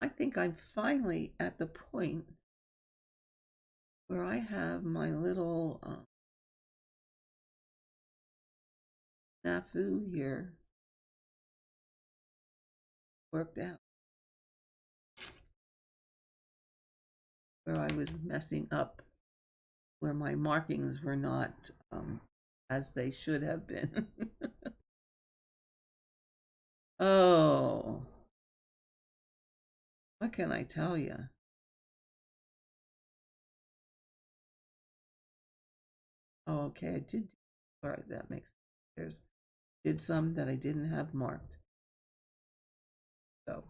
I think I'm finally at the point where I have my little snafu here worked out, where I was messing up, where my markings were not as they should have been. Oh, what can I tell you? Oh, okay, I did. All right, that makes sense. There's did some that I didn't have marked. So,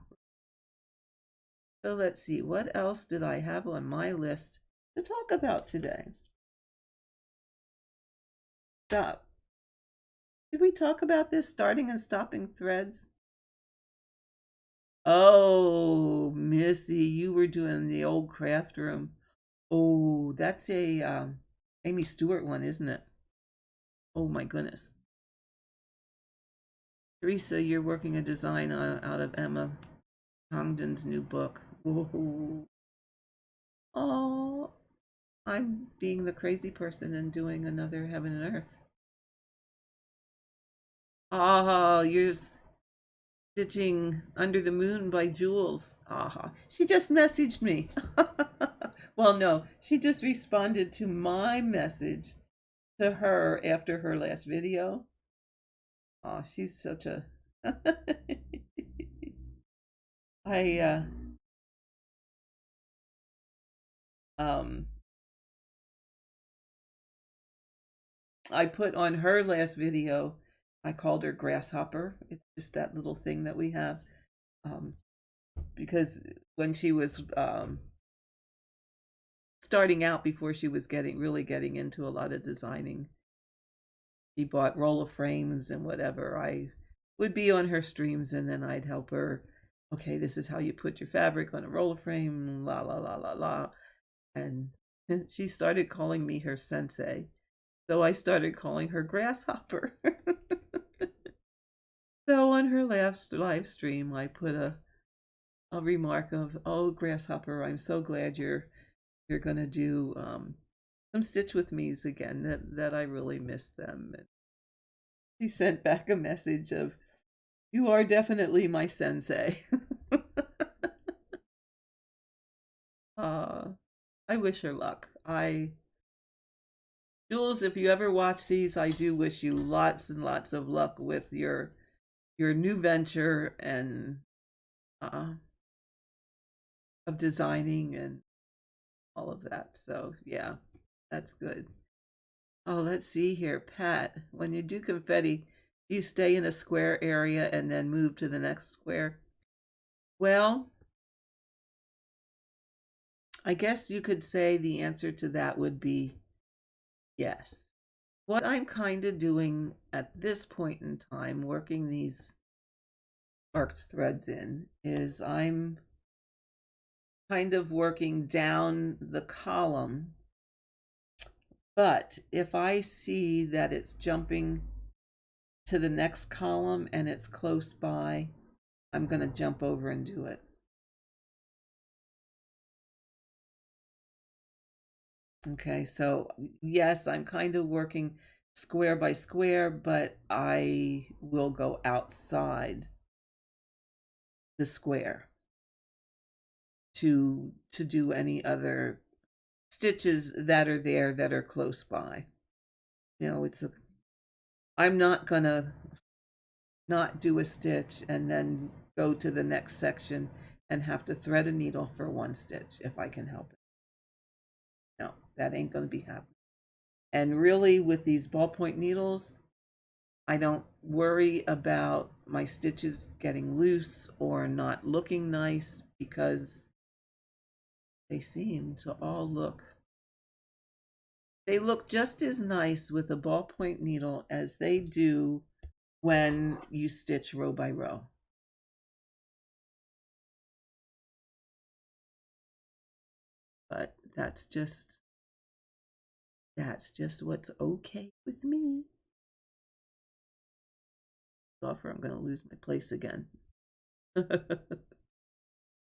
so let's see. What else did I have on my list to talk about today? Stop. Did we talk about this starting and stopping threads? Oh, Missy, you were doing the old craft room. Oh, that's a Amy Stewart one, isn't it? Oh my goodness. Teresa, you're working a design out of Emma Congdon's new book. Whoa. Oh, I'm being the crazy person and doing another Heaven and Earth. Oh, you're stitching Under the Moon by Jules. Aha. She just messaged me. Well, no, she just responded to my message to her after her last video. Oh, she's such a I um I put on her last video, I called her Grasshopper. It's just that little thing that we have. Um, because when she was starting out, before she was really getting into a lot of designing, she bought roller frames and whatever. I would be on her streams and then I'd help her. Okay, this is how you put your fabric on a roller frame, la la la la la. And she started calling me her sensei. So I started calling her Grasshopper. So on her last live stream, I put a remark of, "Oh, Grasshopper, I'm so glad you're gonna do some Stitch with Me's again. That I really miss them." And she sent back a message of, "You are definitely my sensei." uh, I wish her luck. Jules, if you ever watch these, I do wish you lots and lots of luck with your new venture and uh, of designing and all of that. So yeah, that's good. Oh, let's see here, Pat. When you do confetti, do you stay in a square area and then move to the next square? Well, I guess you could say the answer to that would be yes. What I'm kind of doing at this point in time, working these arc threads in, is I'm kind of working down the column. But if I see that it's jumping to the next column and it's close by, I'm going to jump over and do it. Okay, so yes, I'm kind of working square by square, but I will go outside the square to do any other stitches that are there that are close by. You know, I'm not gonna not do a stitch and then go to the next section and have to thread a needle for one stitch if I can help it. No, that ain't gonna be happening. And really, with these ballpoint needles, I don't worry about my stitches getting loose or not looking nice because they seem to all they look just as nice with a ballpoint needle as they do when you stitch row by row. But that's just what's okay with me. Software, I'm going to lose my place again.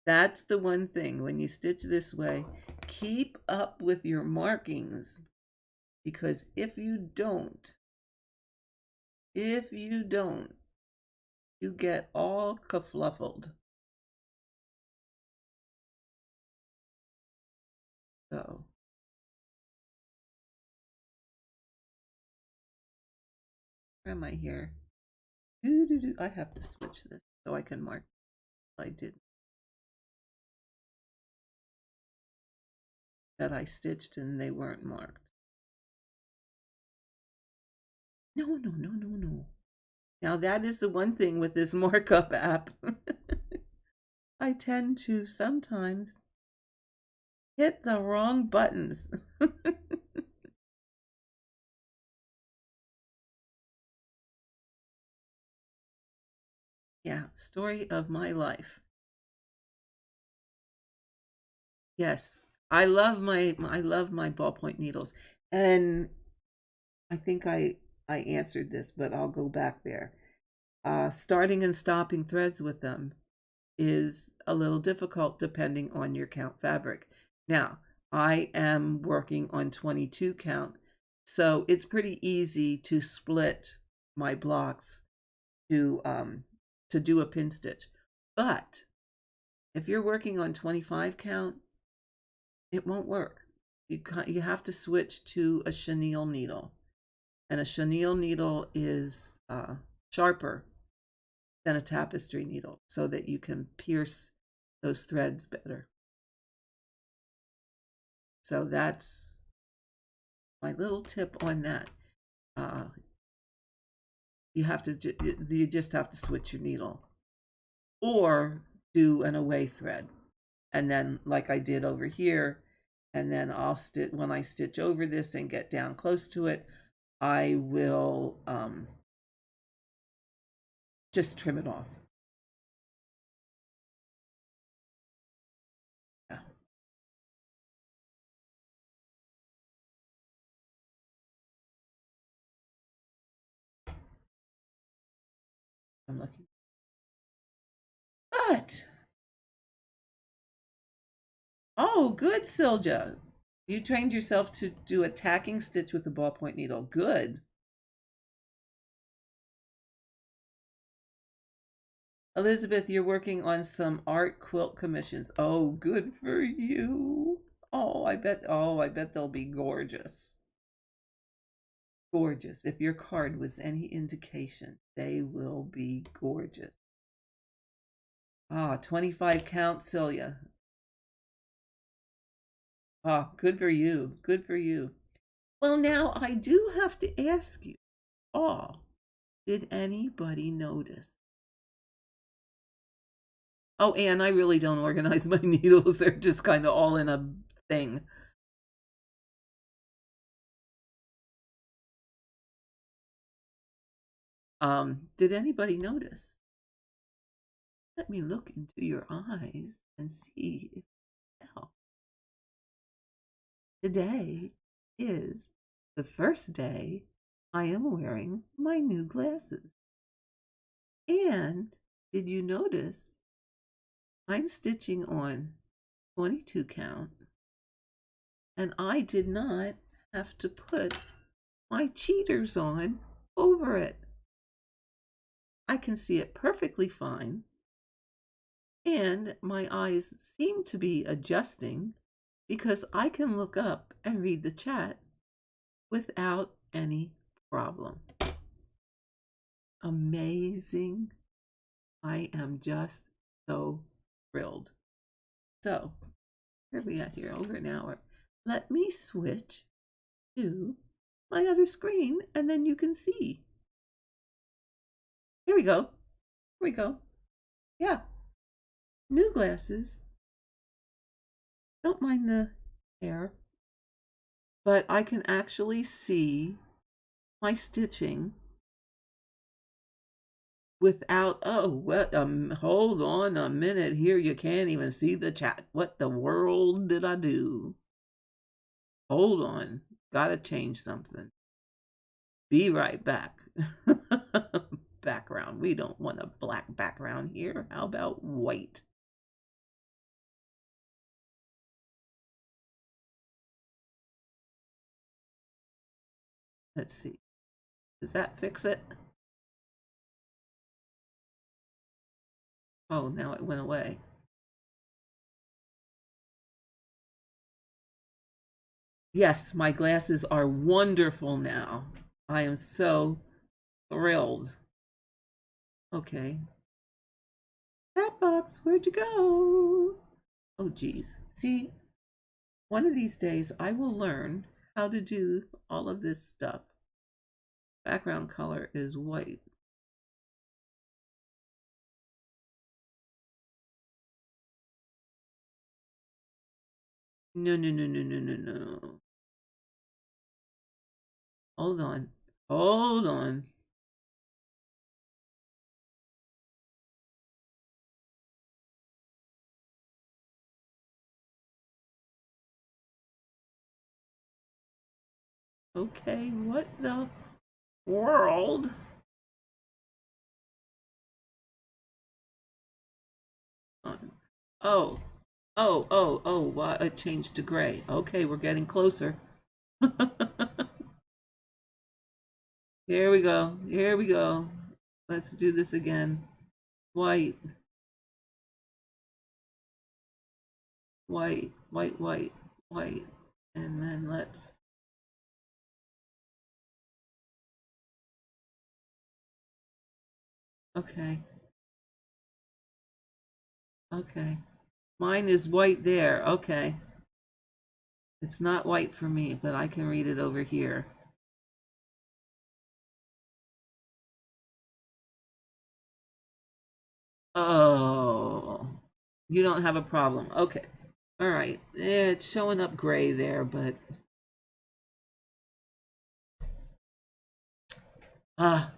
That's the one thing when you stitch this way, keep up with your markings, because if you don't, you get all kafluffled. So, where am I here? I have to switch this so I can mark. I did that I stitched and they weren't marked. No, no, no, no, no. Now that is the one thing with this markup app. I tend to sometimes hit the wrong buttons. Yeah, story of my life. Yes, I love my ballpoint needles, and I think I answered this, but I'll go back there. Starting and stopping threads with them is a little difficult depending on your count fabric. Now, I am working on 22 count, so it's pretty easy to split my blocks to do a pin stitch. But if you're working on 25 count, it won't work. You have to switch to a chenille needle, and a chenille needle is sharper than a tapestry needle, so that you can pierce those threads better. So that's my little tip on that. Uh, you just have to switch your needle, or do an away thread, and then like I did over here, and then I'll stitch when I stitch over this and get down close to it. I will just trim it off. Yeah, I'm looking. But oh, good, Silja. You trained yourself to do a tacking stitch with the ballpoint needle. Good. Elizabeth, you're working on some art quilt commissions. Oh, good for you. Oh, I bet they'll be gorgeous. Gorgeous. If your card was any indication, they will be gorgeous. Ah, 25 count, Celia. Ah, good for you. Good for you. Well, now I do have to ask you all, did anybody notice? Oh, and I really don't organize my needles. They're just kind of all in a thing. Did anybody notice? Let me look into your eyes and see if well, today is the first day I am wearing my new glasses. And did you notice I'm stitching on 22 count, and I did not have to put my cheaters on over it. I can see it perfectly fine, and my eyes seem to be adjusting because I can look up and read the chat without any problem. Amazing. I am just so thrilled. So, where are we at here? Over an hour. Let me switch to my other screen and then you can see. Here we go. Here we go. Yeah. New glasses. Don't mind the hair. But I can actually see my stitching without, oh, what, hold on a minute here. You can't even see the chat. What the world did I do? Hold on. Gotta change something. Be right back. Background. We don't want a black background here. How about white? Let's see. Does that fix it? Oh, now it went away. Yes, my glasses are wonderful now. I am so thrilled. Okay. Cat box, where'd you go? Oh, geez. See, one of these days I will learn how to do all of this stuff. Background color is white. No, no, no, no, no, no, no. Hold on. Hold on. Okay, what the world? Oh, oh, oh, wow, it changed to gray. Okay, we're getting closer. Here we go. Here we go. Let's do this again. White, white, white, white, white. And then let's, okay, okay. Mine is white there. Okay. It's not white for me, but I can read it over here. Oh, you don't have a problem. Okay. All right. It's showing up gray there, but ah,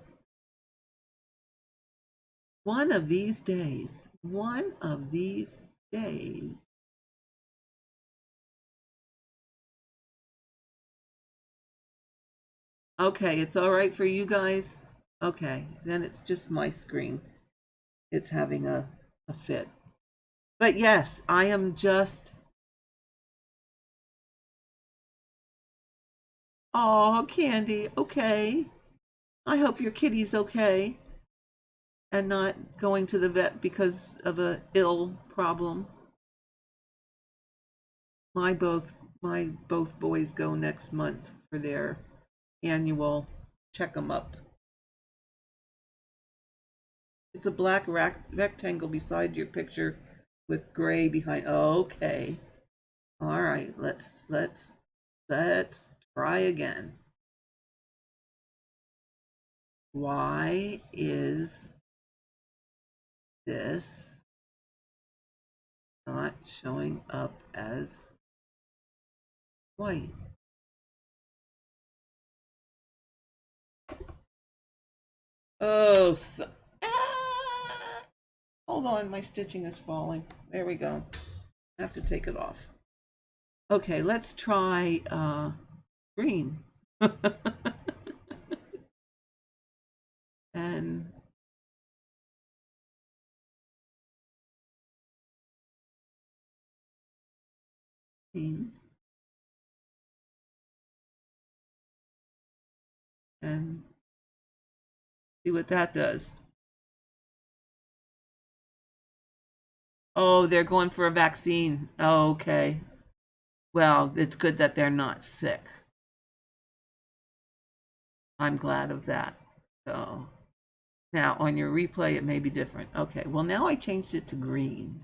one of these days, one of these days. Okay, it's all right for you guys. Okay, then it's just my screen. It's having a fit. But yes, I am just, oh, Candy, okay. I hope your kitty's okay and not going to the vet because of a ill problem. My both boys go next month for their annual check 'em up. It's a black rectangle beside your picture with gray behind. Okay. All right, let's try again. Why is this not showing up as white? Oh, hold on, my stitching is falling. There we go. I have to take it off. Okay, let's try green. And green. And see what that does. Oh, they're going for a vaccine. Oh, okay. Well, it's good that they're not sick. I'm glad of that. So now on your replay, it may be different. Okay, well, now I changed it to green.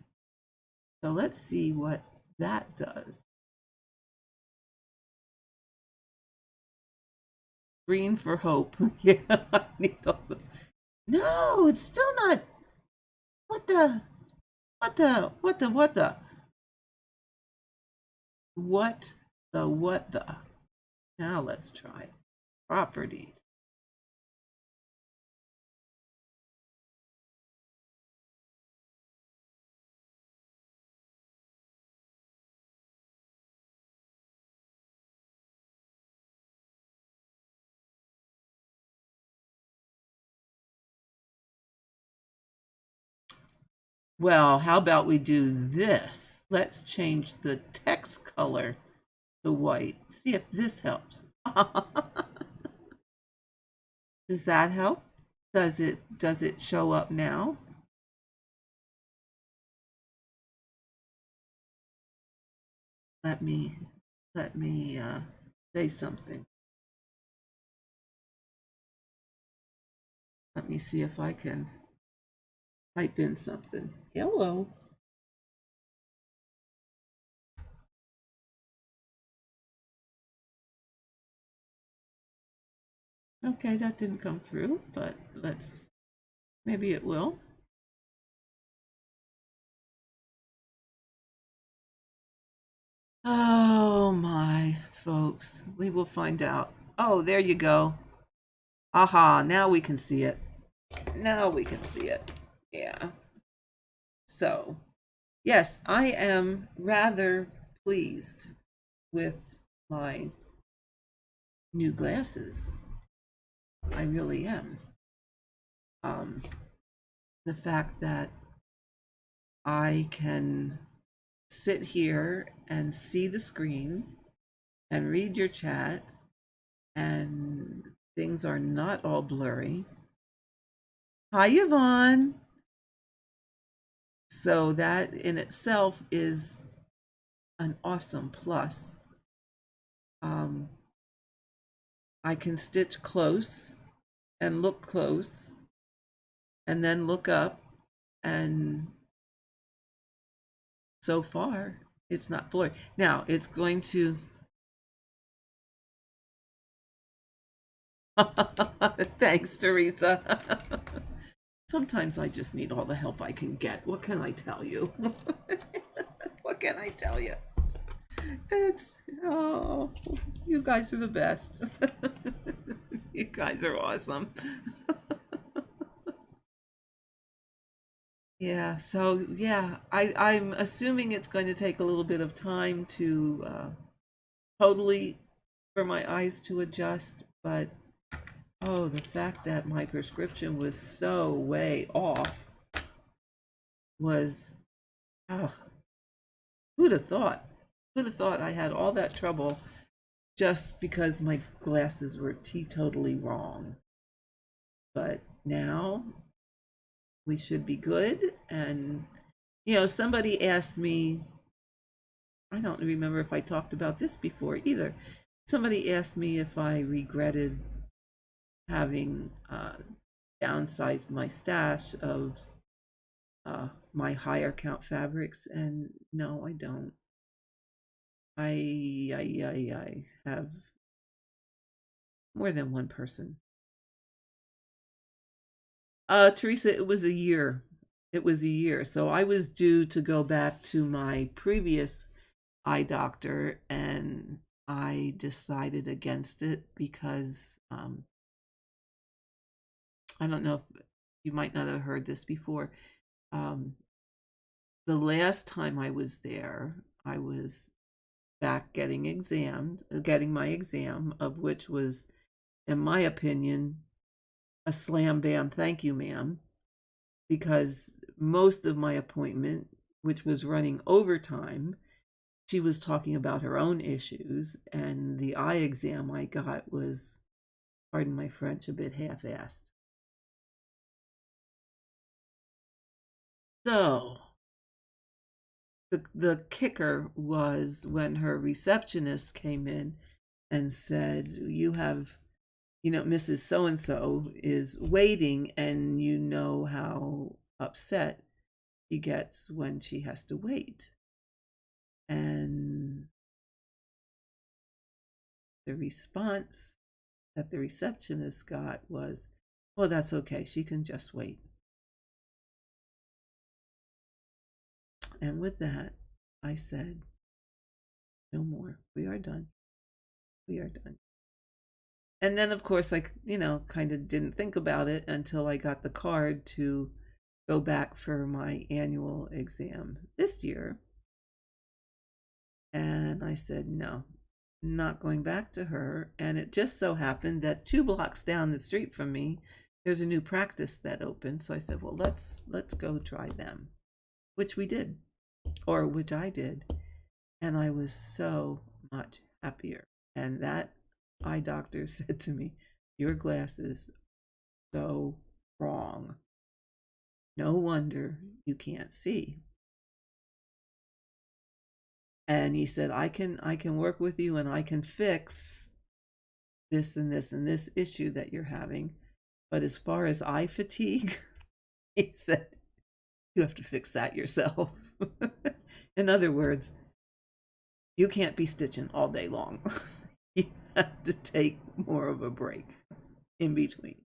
So let's see what that does. Green for hope. Yeah, no, it's still not. What the? What the? What the? What the? What the? What the? Now let's try properties. Well, how about we do this? Let's change the text color to white. See if this helps. Does that help? Does it show up now? Let me say something. Let me see if I can type in something. Hello. Okay, that didn't come through, but maybe it will. Oh my, folks, we will find out. Oh, there you go. Aha, now we can see it. Now we can see it. Yeah. So, yes, I am rather pleased with my new glasses. I really am. Um, the fact that I can sit here and see the screen and read your chat, and things are not all blurry. Hi, Yvonne. So that in itself is an awesome plus. I can stitch close and look close and then look up, and so far it's not blurry. Now it's going to thanks, Teresa. Sometimes I just need all the help I can get. What can I tell you? What can I tell you? Oh, you guys are the best. You guys are awesome. Yeah, so yeah, I'm assuming it's going to take a little bit of time to totally for my eyes to adjust, but oh, the fact that my prescription was so way off was, oh, who'd have thought? Who'd have thought I had all that trouble just because my glasses were teetotally wrong? But now we should be good. And, somebody asked me, I don't remember if I talked about this before either. Somebody asked me if I regretted having downsized my stash of my higher count fabrics, and no, I don't. I have more than one person. Teresa, it was a year. It was a year. So I was due to go back to my previous eye doctor, and I decided against it because I don't know if you might not have heard this before. Um, the last time I was there, I was back getting getting my exam, of which was, in my opinion, a slam bam thank you, ma'am, because most of my appointment, which was running overtime, she was talking about her own issues, and the eye exam I got was, pardon my French, a bit half-assed. So the kicker was when her receptionist came in and said, you have, Mrs. So and so is waiting, and you know how upset she gets when she has to wait. And the response that the receptionist got was, oh, that's okay, she can just wait. And with that, I said, no more. We are done. We are done. And then, of course, I, kind of didn't think about it until I got the card to go back for my annual exam this year. And I said, no, not going back to her. And it just so happened that 2 blocks down the street from me, there's a new practice that opened. So I said, well, let's go try them, which we did, or which I did. And I was so much happier. And that eye doctor said to me, your glasses so wrong. No wonder you can't see. And he said, I can work with you and I can fix this and this and this issue that you're having. But as far as eye fatigue, he said, you have to fix that yourself. In other words, you can't be stitching all day long. You have to take more of a break in between.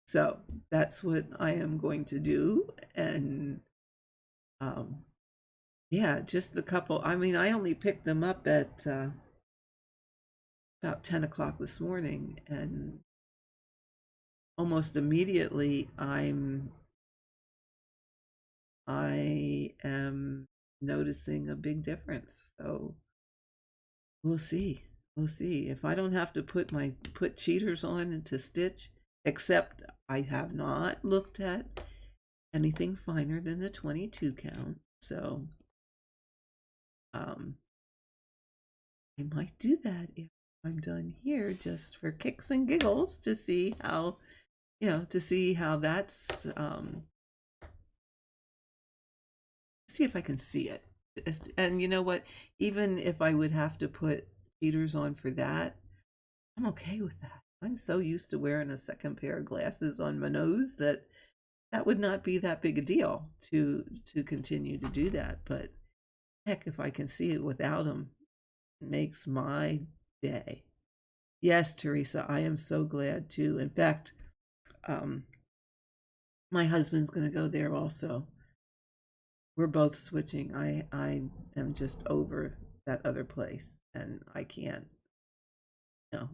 So that's what I am going to do. And yeah, just the couple. I mean, I only picked them up at about 10 o'clock this morning, and almost immediately I am noticing a big difference. So we'll see. We'll see. If I don't have to put cheaters on and to stitch, except I have not looked at anything finer than the 22 count. So I might do that if I'm done here, just for kicks and giggles, to see how, to see how that's see if I can see it. And you know what? Even if I would have to put cheaters on for that, I'm okay with that. I'm so used to wearing a second pair of glasses on my nose that that would not be that big a deal to continue to do that. But heck, if I can see it without them, it makes my day. Yes, Teresa, I am so glad too. In fact, my husband's going to go there also. We're both switching. I am just over that other place, and I can't. No,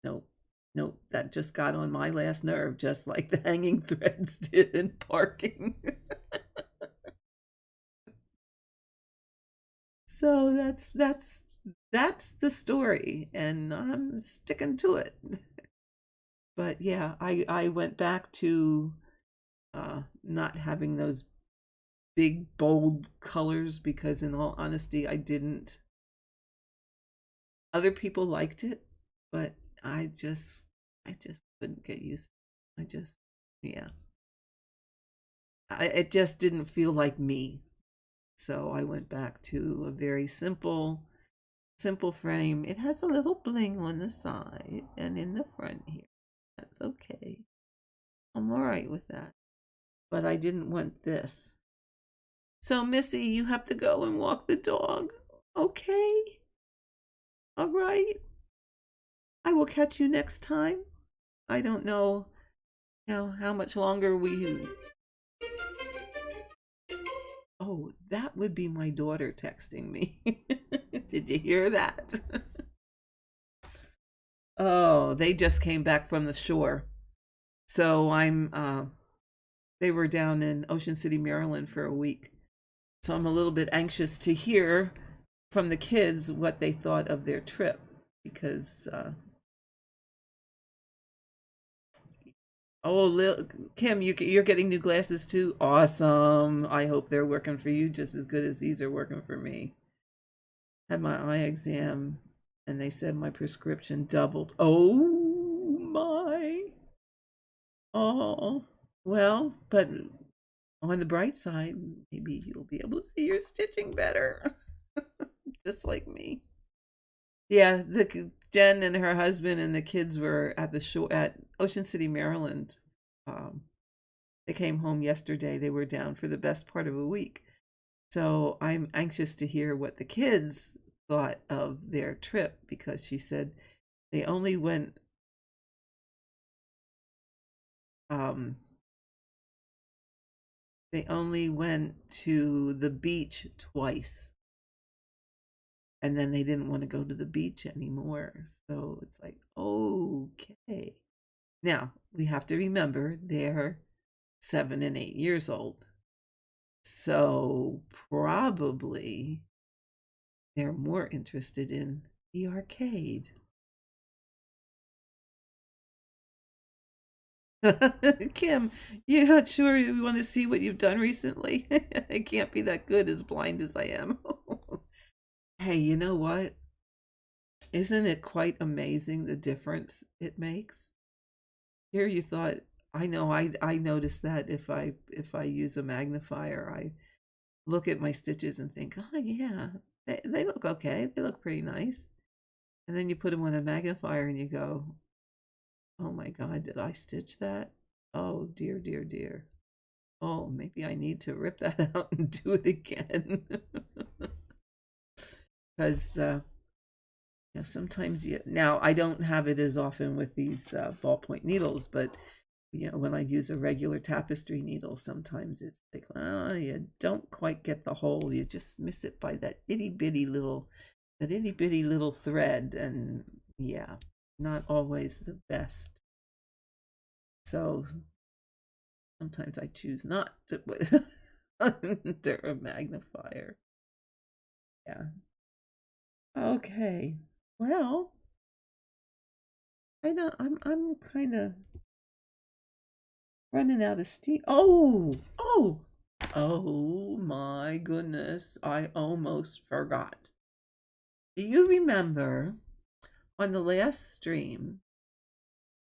nope, nope. That just got on my last nerve, just like the hanging threads did in parking. So that's the story, and I'm sticking to it. But yeah, I went back to not having those big bold colors, because in all honesty, I didn't. Other people liked it, but I just couldn't get used to it. Yeah, it just didn't feel like me. So I went back to a very simple frame. It has a little bling on the side and in the front here. That's okay. I'm all right with that. But I didn't want this. So Missy, you have to go and walk the dog. Okay. All right. I will catch you next time. I don't know, how much longer we. Oh, that would be my daughter texting me. Did you hear that? Oh, they just came back from the shore. So they were down in Ocean City, Maryland for a week. So I'm a little bit anxious to hear from the kids what they thought of their trip, because oh, Kim, you're getting new glasses too. Awesome. I hope they're working for you just as good as these are working for me. Had my eye exam, and they said my prescription doubled. Oh my. Oh, well, but on the bright side, maybe you'll be able to see your stitching better, just like me. Yeah, the Jen and her husband and the kids were at the shore at Ocean City, Maryland. Um, they came home yesterday. They were down for the best part of a week. So I'm anxious to hear what the kids thought of their trip, because she said they only went um, they only went to the beach twice, and then they didn't want to go to the beach anymore. So it's like, okay. Now, we have to remember they're 7 and 8 years old. So probably they're more interested in the arcade. Kim, you're not sure you want to see what you've done recently? I can't be that good, as blind as I am. Hey, you know what? Isn't it quite amazing the difference it makes? Here you thought, I know, I notice that if I use a magnifier, I look at my stitches and think, oh yeah, they look okay. They look pretty nice. And then you put them on a magnifier and you go, oh my God, did I stitch that? Oh dear, dear, dear. Oh, maybe I need to rip that out and do it again. Because sometimes now I don't have it as often with these ballpoint needles, but when I use a regular tapestry needle, sometimes it's like, oh, you don't quite get the hole. You just miss it by that itty bitty little thread. And yeah, not always the best. So sometimes I choose not to put under a magnifier. Yeah. Okay. Well, I know I'm kind of running out of steam. Oh my goodness. I almost forgot. Do you remember on the last stream,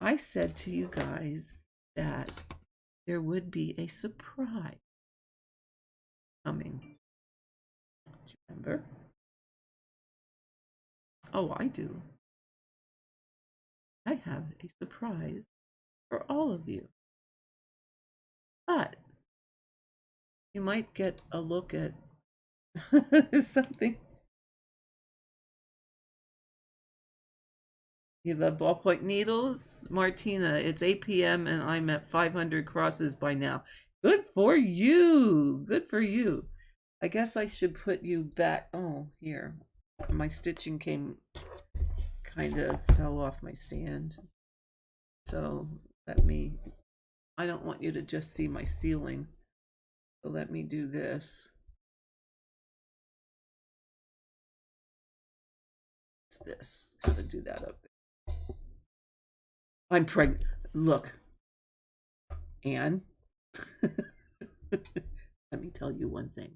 I said to you guys that there would be a surprise coming? Do you remember? Oh, I do. I have a surprise for all of you. But you might get a look at something. You love ballpoint needles? Martina, it's 8 p.m. and I'm at 500 crosses by now. Good for you. Good for you. I guess I should put you back. Oh, here. My stitching kind of fell off my stand. So I don't want you to just see my ceiling. So let me do this. It's this. Gotta do that up there. I'm pregnant. Look, Anne, let me tell you one thing.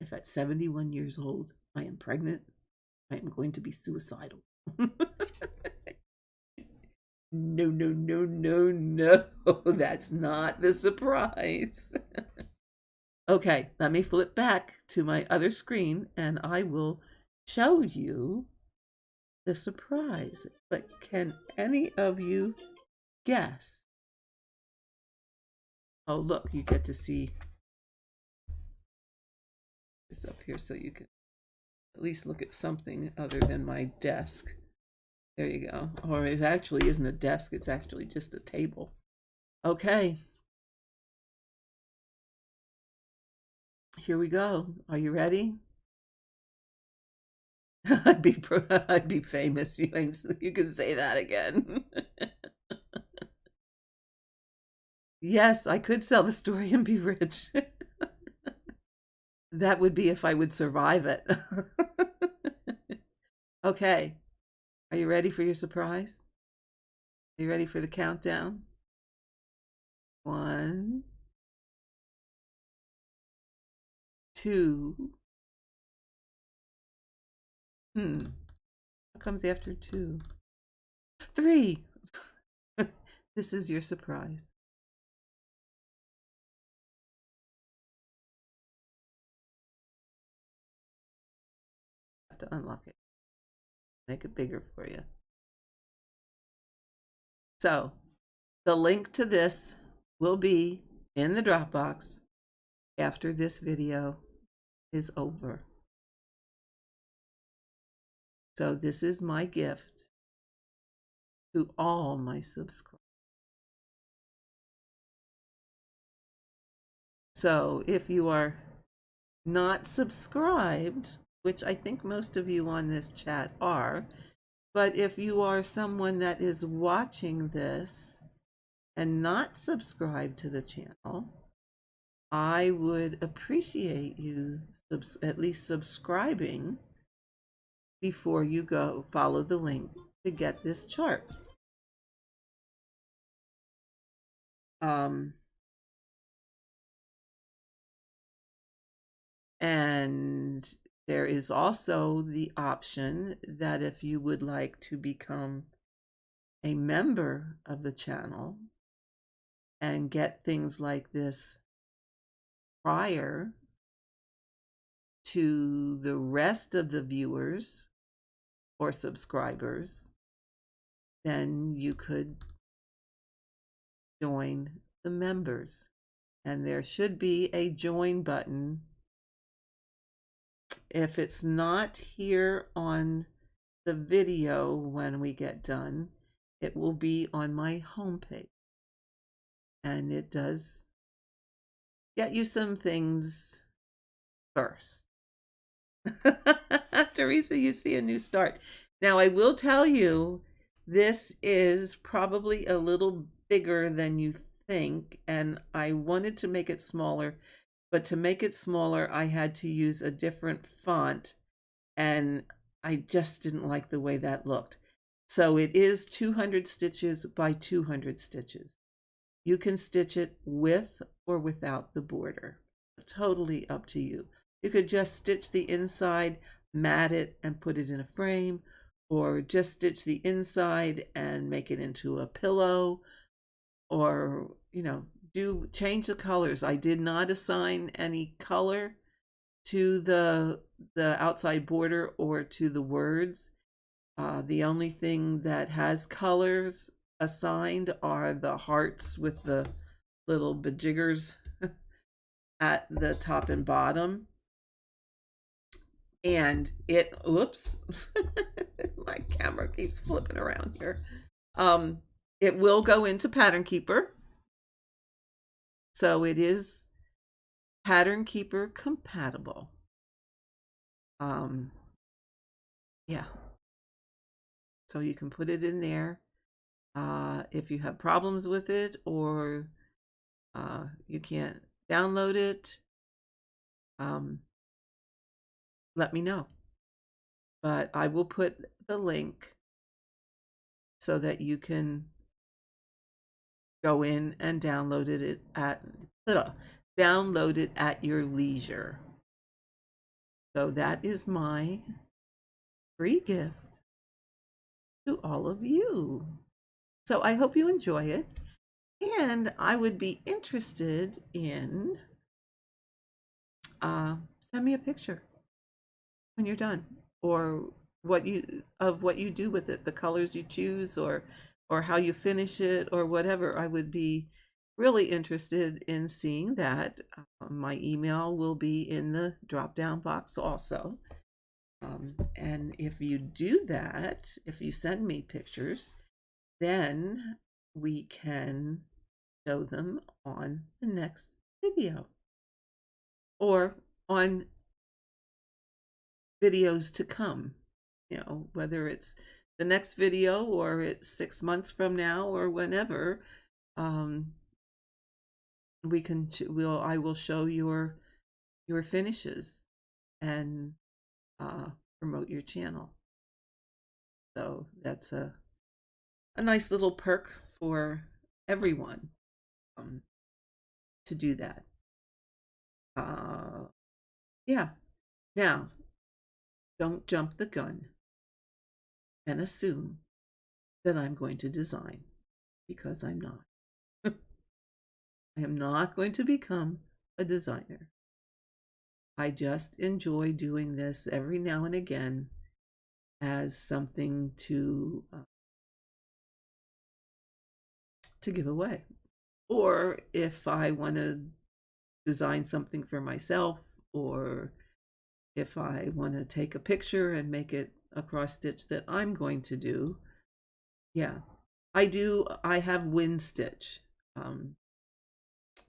If at 71 years old I am pregnant, I am going to be suicidal. No, no, no, no, no. That's not the surprise. Okay, let me flip back to my other screen and I will show you the surprise. But can any of you guess? Oh, look, you get to see this up here so you can at least look at something other than my desk. There you go. Or it actually isn't a desk, it's actually just a table. Okay. Here we go. Are you ready? I'd be famous. You can say that again. Yes, I could sell the story and be rich. That would be if I would survive it. Okay. Are you ready for your surprise? Are you ready for the countdown? 1, 2. What comes after 2? 3. This is your surprise. I have to unlock it. Make it bigger for you. So, the link to this will be in the Dropbox after this video is over. So this is my gift to all my subscribers. So if you are not subscribed, which I think most of you on this chat are, but if you are someone that is watching this and not subscribed to the channel, I would appreciate you at least subscribing before you go follow the link to get this chart. And there is also the option that if you would like to become a member of the channel and get things like this prior to the rest of the viewers or subscribers, then you could join the members. And there should be a join button. If it's not here on the video when we get done, it will be on my homepage. And it does get you some things first. Teresa, you see a new start. Now, I will tell you, this is probably a little bigger than you think, and I wanted to make it smaller, but to make it smaller, I had to use a different font, and I just didn't like the way that looked. So it is 200 stitches by 200 stitches. You can stitch it with or without the border. Totally up to you. You could just stitch the inside, mat it, and put it in a frame, or just stitch the inside and make it into a pillow, or, you know, change the colors. I did not assign any color to the outside border or to the words. The only thing that has colors assigned are the hearts with the little bajiggers at the top and bottom. And it, oops, my camera keeps flipping around here. It will go into Pattern Keeper. So it is Pattern Keeper compatible. Yeah. So you can put it in there. If you have problems with it, or you can't download it, let me know. But I will put the link so that you can go in and download it at your leisure. So that is my free gift to all of you. So I hope you enjoy it, and I would be interested in send me a picture when you're done, or what you do with it, the colors you choose, or how you finish it, or whatever. I would be really interested in seeing that. My email will be in the drop down box also. And if you do that, if you send me pictures, then we can show them on the next video, or on videos to come, you know, whether it's the next video or it's 6 months from now or whenever. I will show your finishes and promote your channel. So that's a nice little perk for everyone, to do that. Yeah. Now, don't jump the gun and assume that I'm going to design, because I'm not. I am not going to become a designer. I just enjoy doing this every now and again as something to give away. Or if I want to design something for myself, or if I want to take a picture and make it a cross stitch that I'm going to do. Yeah, I have WinStitch,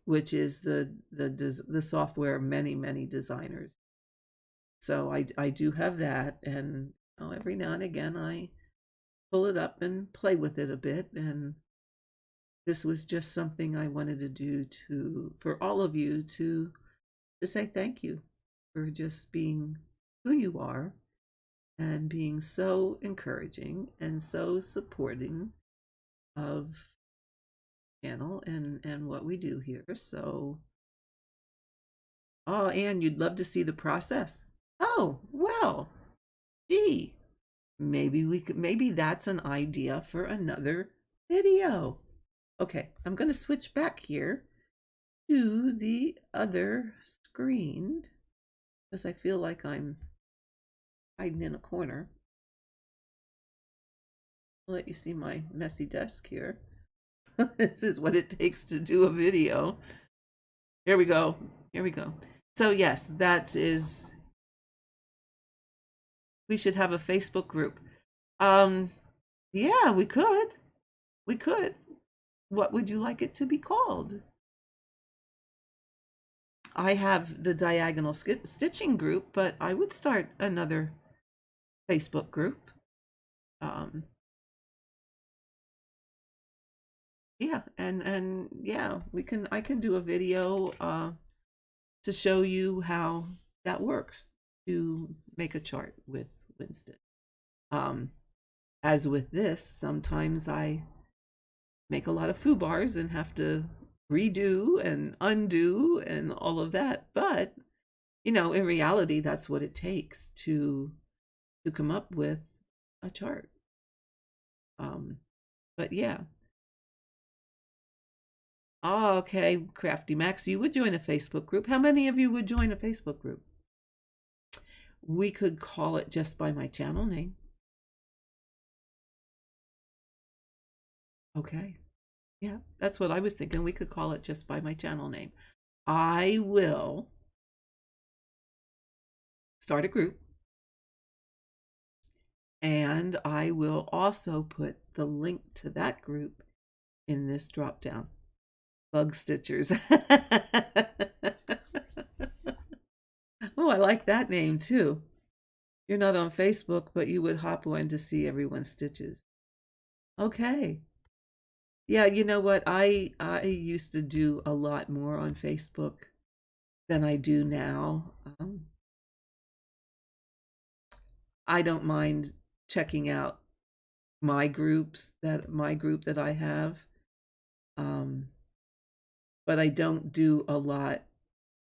which is the software many designers. So I do have that, and every now and again I pull it up and play with it a bit. And this was just something I wanted to do for all of you to say thank you for just being who you are, and being so encouraging and so supporting of channel and what we do here. So, and you'd love to see the process. Oh, well, gee, maybe that's an idea for another video. Okay, I'm going to switch back here to the other screen because I feel like I'm hiding in a corner. I'll let you see my messy desk here. This is what it takes to do a video. Here we go. Here we go. So yes, we should have a Facebook group. Yeah, we could. We could. What would you like it to be called? I have the diagonal stitching group, but I would start another Facebook group. Yeah, and yeah, I can do a video to show you how that works to make a chart with Winston. As with this, sometimes I make a lot of foo-bars and have to redo and undo and all of that. But, you know, in reality, that's what it takes to come up with a chart. But yeah. Oh, okay, Crafty Max, you would join a Facebook group. How many of you would join a Facebook group? We could call it just by my channel name. Okay. Yeah, that's what I was thinking. We could call it just by my channel name. I will start a group, and I will also put the link to that group in this drop down. Bug Stitchers. Oh, I like that name too. You're not on Facebook, but you would hop on to see everyone's stitches. Okay. Yeah, you know what? I used to do a lot more on Facebook than I do now. I don't mind checking out my group that I have. But I don't do a lot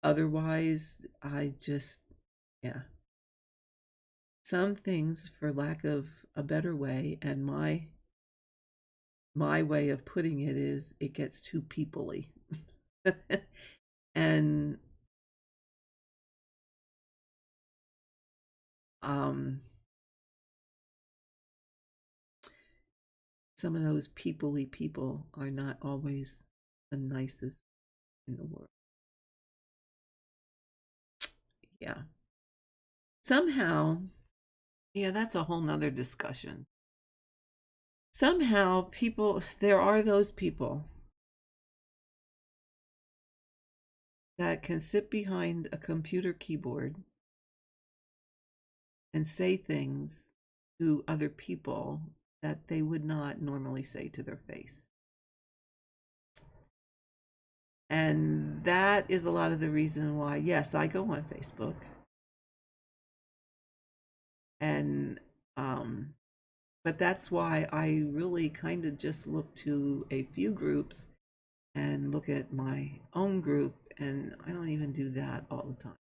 otherwise. I just, yeah. Some things, for lack of a better way, and my way of putting it is, it gets too people-y. And some of those people-y people are not always the nicest in the world. Yeah. Somehow, yeah, that's a whole nother discussion. Somehow there are those people that can sit behind a computer keyboard and say things to other people that they would not normally say to their face. And that is a lot of the reason why, yes, I go on Facebook. And but that's why I really kind of just look to a few groups and look at my own group, and I don't even do that all the time.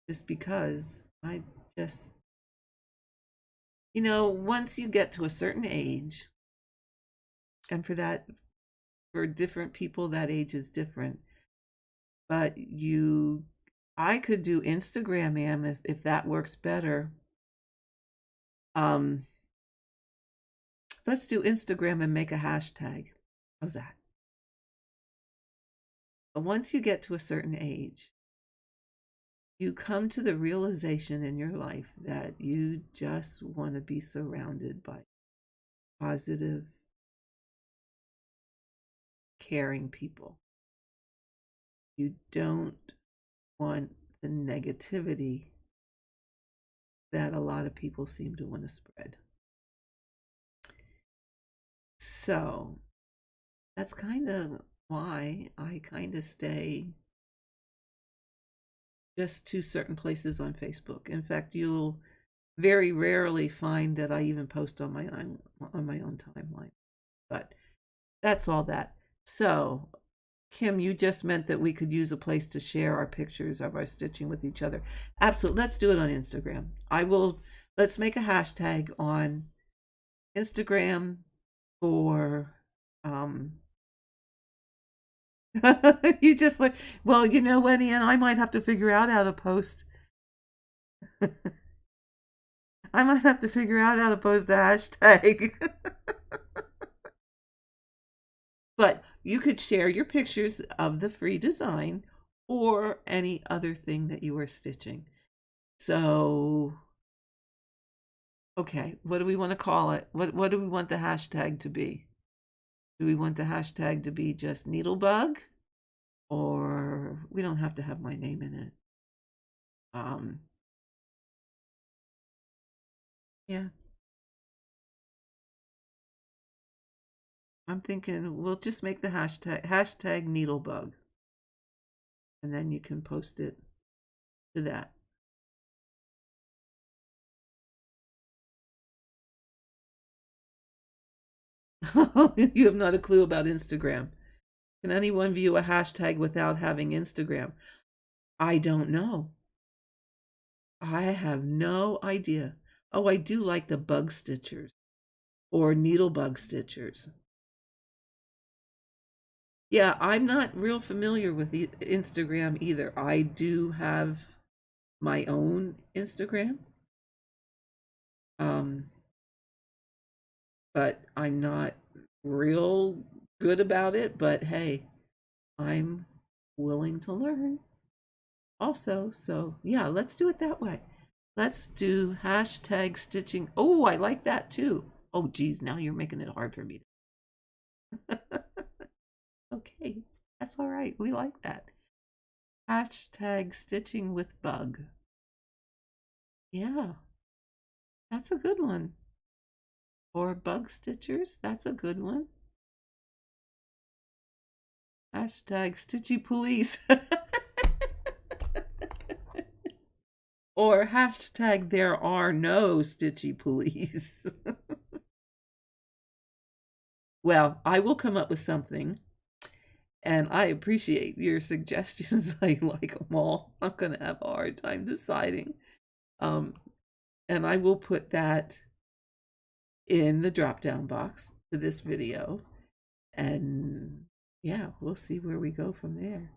Just because I just, you know, once you get to a certain age, and for different people, that age is different. But I could do Instagram, ma'am, if that works better. Let's do Instagram and make a hashtag. How's that? But once you get to a certain age, you come to the realization in your life that you just want to be surrounded by positive, caring people. You don't want the negativity that a lot of people seem to want to spread. So that's kind of why I kind of stay just to certain places on Facebook. In fact, you'll very rarely find that I even post on my own timeline. But that's all that. So, Kim, you just meant that we could use a place to share our pictures of our stitching with each other. Absolutely. Let's do it on Instagram. I will let's make a hashtag on Instagram for you just like, well, you know what, Ian, I might have to figure out how to post. I might have to figure out how to post a hashtag. But you could share your pictures of the free design or any other thing that you are stitching. So, okay, what do we want to call it? What do we want the hashtag to be? Do we want the hashtag to be just NeedleBugg? Or we don't have to have my name in it. Yeah, I'm thinking we'll just make the hashtag NeedleBugg, and then you can post it to that. You have not a clue about Instagram. Can anyone view a hashtag without having Instagram? I don't know. I have no idea. Oh, I do like the bug stitchers or NeedleBugg stitchers. Yeah, I'm not real familiar with Instagram either. I do have my own Instagram. Um, but I'm not real good about it. But hey, I'm willing to learn also. So yeah, let's do it that way. Let's do hashtag stitching. Oh, I like that too. Oh, geez, now you're making it hard for me. Okay, that's all right. We like that. Hashtag stitching with bug. Yeah, that's a good one. Or bug stitchers, that's a good one. Hashtag stitchy police. Or hashtag there are no stitchy police. Well, I will come up with something, and I appreciate your suggestions. I like them all. I'm going to have a hard time deciding. And I will put that in the drop down box to this video. And yeah, we'll see where we go from there.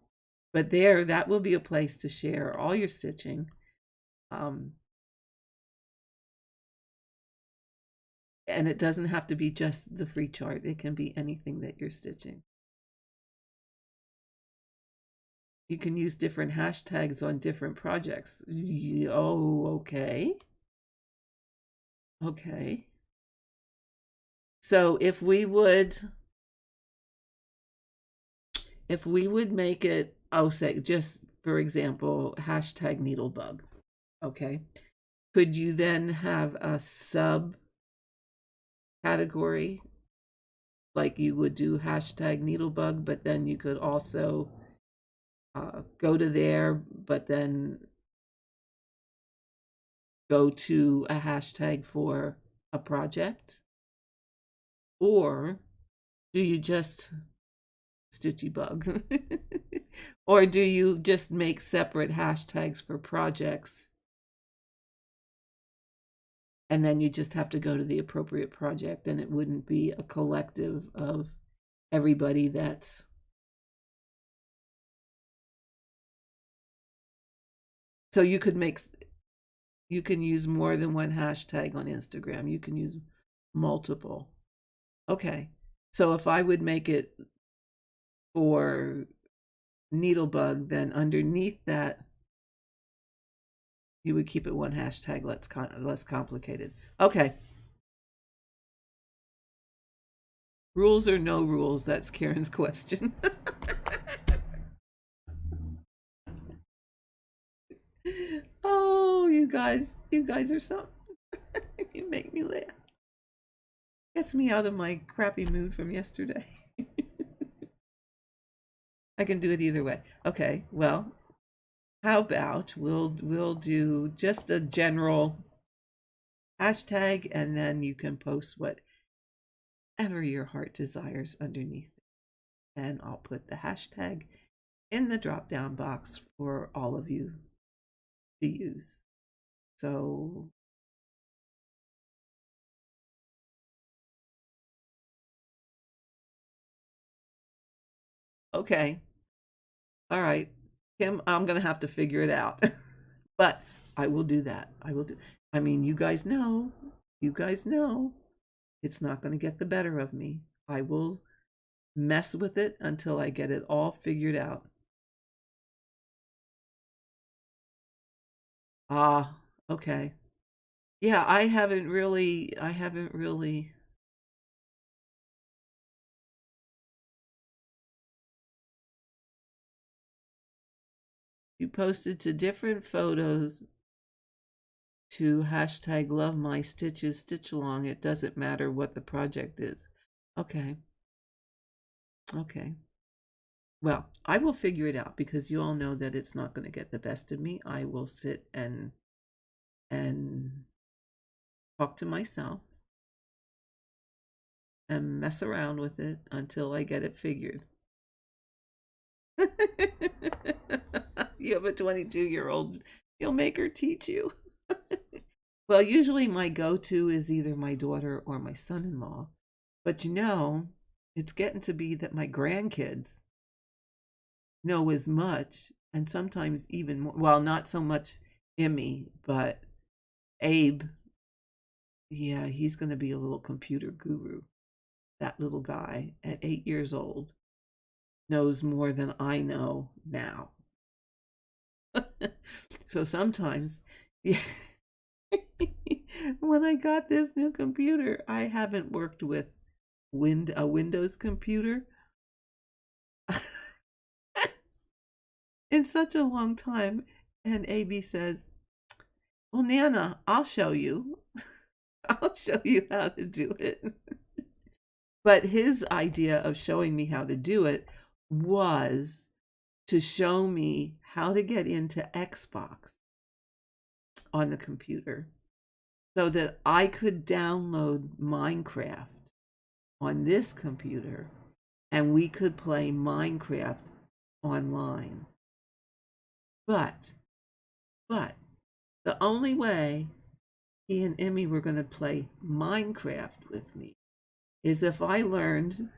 But there, that will be a place to share all your stitching. And it doesn't have to be just the free chart. It can be anything that you're stitching. You can use different hashtags on different projects. Oh, okay. Okay. So if we would make it, oh, say just for example, hashtag NeedleBugg. Okay. Could you then have a sub category like you would do hashtag NeedleBugg, but then you could also go to there, but then go to a hashtag for a project? Or do you just stitchy bug? Or do you just make separate hashtags for projects? And then you just have to go to the appropriate project, and it wouldn't be a collective of everybody that's. So you could you can use more than one hashtag on Instagram. You can use multiple. Okay. So if I would make it for NeedleBugg, then underneath that, you would keep it one hashtag, less complicated. Okay. Rules or no rules? That's Karen's question. Oh, you guys are something. You make me laugh. Gets me out of my crappy mood from yesterday. I can do it either way. Okay, well, how about we'll do just a general hashtag, and then you can post whatever your heart desires underneath it. And I'll put the hashtag in the drop down box for all of you to use. So Okay. All right. Kim, I'm going to have to figure it out. But I will do that. I will do. I mean, you guys know it's not going to get the better of me. I will mess with it until I get it all figured out. Ah, okay. Yeah, I haven't really, you posted to different photos to hashtag love my stitches stitch along. It doesn't matter what the project is. Okay. Okay. Well, I will figure it out because you all know that it's not going to get the best of me. I will sit and talk to myself and mess around with it until I get it figured. You have a 22-year-old, you'll make her teach you. Well, usually my go-to is either my daughter or my son-in-law. But it's getting to be that my grandkids know as much and sometimes even more. Well, not so much Emmy, but Abe. Yeah, he's going to be a little computer guru. That little guy at 8 years old knows more than I know now. So sometimes, yeah. When I got this new computer, I haven't worked with a Windows computer in such a long time. And AB says, well, Nana, I'll show you. I'll show you how to do it. But his idea of showing me how to do it was to show me how to get into Xbox on the computer so that I could download Minecraft on this computer and we could play Minecraft online. But the only way he and Emmy were going to play Minecraft with me is if I learned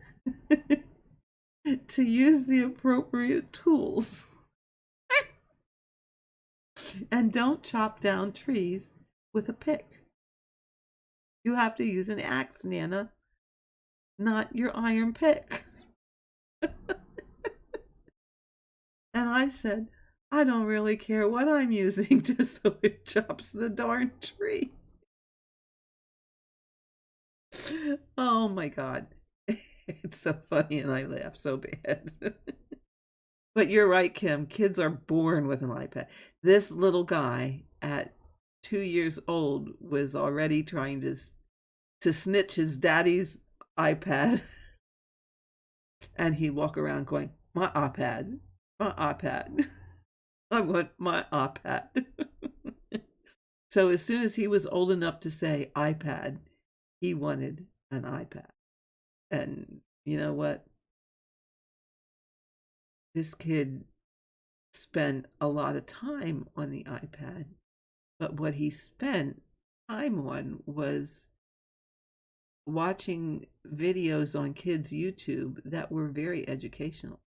to use the appropriate tools and don't chop down trees with a pick. You have to use an axe, Nana, not your iron pick. And I said, I don't really care what I'm using, just so it chops the darn tree. Oh my God. It's so funny and I laugh so bad. But you're right, Kim. Kids are born with an iPad. This little guy at 2 years old was already trying to snitch his daddy's iPad. And he'd walk around going, my iPad, my iPad. I want my iPad. So as soon as he was old enough to say iPad, he wanted an iPad. And you know what? This kid spent a lot of time on the iPad, but what he spent time on was watching videos on kids' YouTube that were very educational.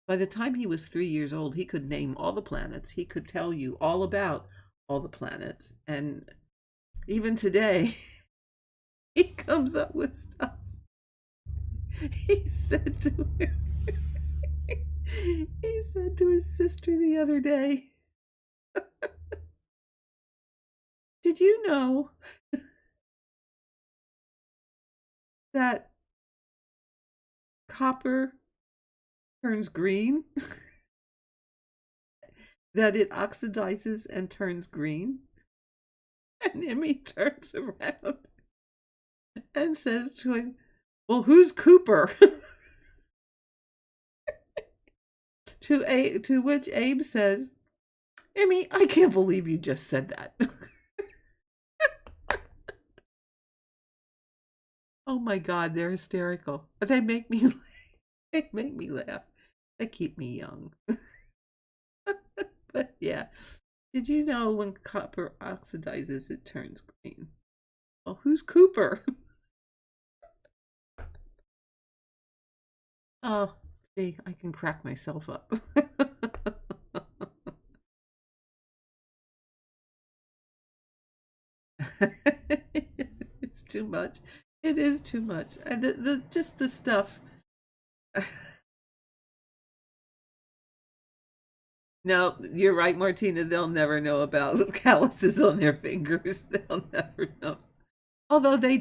By the time he was 3 years old, he could name all the planets. He could tell you all about all the planets. And even today, he comes up with stuff. He said to he said to his sister the other day, did you know that copper turns green? That it oxidizes and turns green? And Emmy turns around and says to him, well, who's Cooper? To which Abe says, Emmy, I can't believe you just said that. Oh my God, they're hysterical. They make me laugh. They keep me young. But yeah. Did you know when copper oxidizes it turns green? Well, who's Cooper? Oh, See, I can crack myself up. It's too much. It is too much. And the just the stuff. No, you're right, Martina. They'll never know about calluses on their fingers. They'll never know. Although they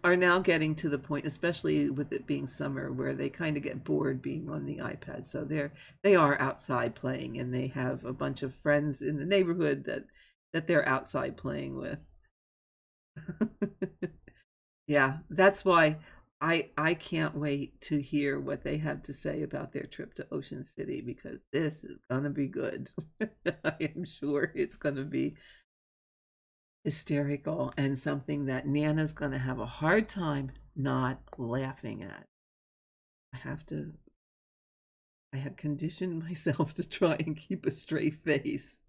are now getting to the point, especially with it being summer, where they kind of get bored being on the iPad. So they are outside playing, and they have a bunch of friends in the neighborhood that they're outside playing with. Yeah, that's why I can't wait to hear what they have to say about their trip to Ocean City, because this is gonna be good. I am sure it's gonna be hysterical and something that Nana's gonna have a hard time not laughing at. I have to I have conditioned myself to try and keep a straight face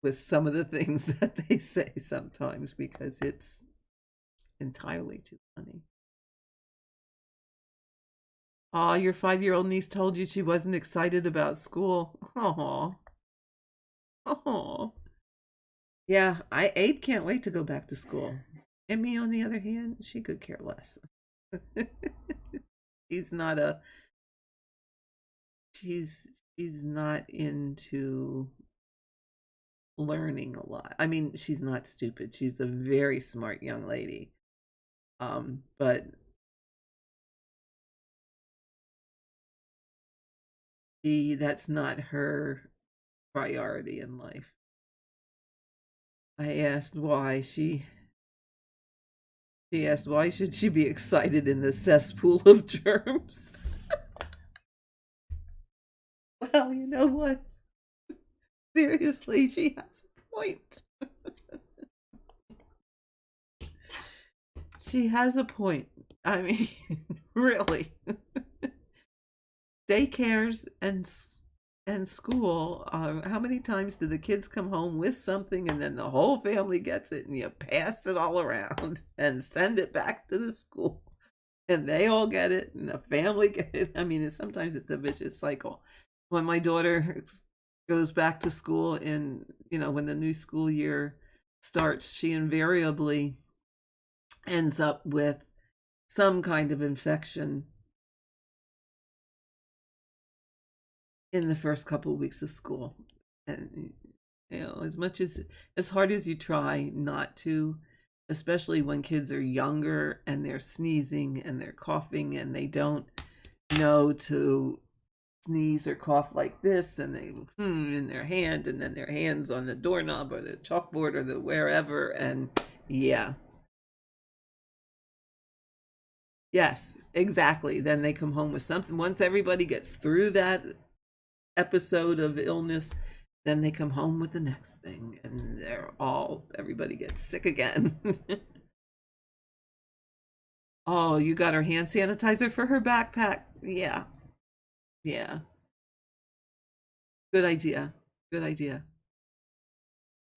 with some of the things that they say sometimes, because it's entirely too funny. Aw, your 5-year-old niece told you she wasn't excited about school. Aw. Aw. Yeah, Abe can't wait to go back to school. And me, on the other hand, she could care less. She's not a she's not into learning a lot. I mean, she's not stupid. She's a very smart young lady. But that's not her priority in life. I asked why. She asked why should she be excited in the cesspool of germs? Well, you know what? Seriously, she has a point. She has a point. I mean, really. Daycares and school, how many times do the kids come home with something and then the whole family gets it and you pass it all around and send it back to the school and they all get it and the family get it? I mean, sometimes it's a vicious cycle. When my daughter goes back to school when the new school year starts, she invariably ends up with some kind of infection in the first couple of weeks of school. And as hard as you try not to, especially when kids are younger and they're sneezing and they're coughing and they don't know to sneeze or cough like this, and they in their hand, and then their hands on the doorknob or the chalkboard or the wherever, and yeah. Yes, exactly. Then they come home with something. Once everybody gets through that episode of illness, then they come home with the next thing, and everybody gets sick again. Oh, you got her hand sanitizer for her backpack? Yeah, yeah. Good idea. Good idea.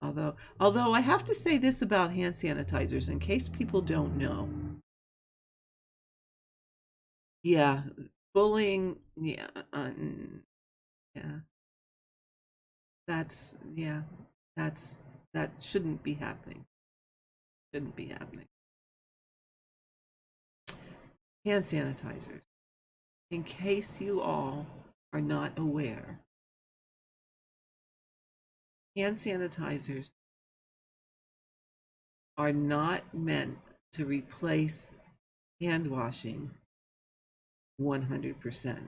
Although I have to say this about hand sanitizers in case people don't know. Yeah, bullying. Yeah, yeah. Yeah. That's that shouldn't be happening. Shouldn't be happening. Hand sanitizers. In case you all are not aware, hand sanitizers are not meant to replace hand washing 100%.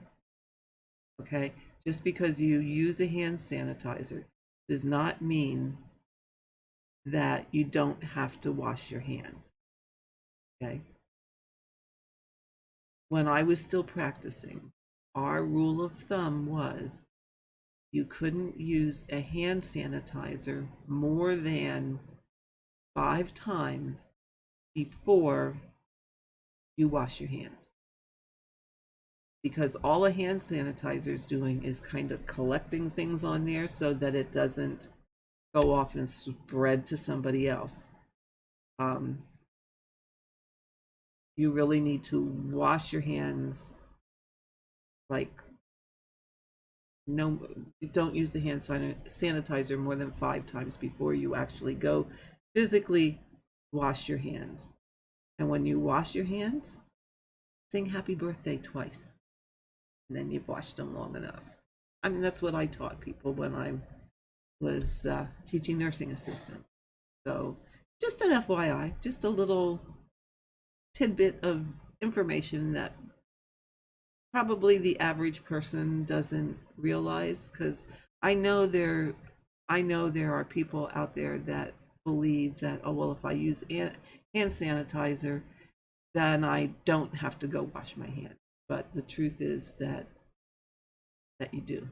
Okay? Just because you use a hand sanitizer does not mean that you don't have to wash your hands. Okay? When I was still practicing, our rule of thumb was you couldn't use a hand sanitizer more than 5 times before you wash your hands. Because all a hand sanitizer is doing is kind of collecting things on there so that it doesn't go off and spread to somebody else. Um, You really need to wash your hands, like, no, don't use the hand sanitizer more than 5 times before you actually go physically wash your hands. And when you wash your hands, sing happy birthday twice, and then you've washed them long enough. I mean, that's what I taught people when I was teaching nursing assistant. So just an FYI, just a little tidbit of information that probably the average person doesn't realize, because I know there are people out there that believe that, oh well, if I use hand sanitizer, then I don't have to go wash my hands. But the truth is that you do.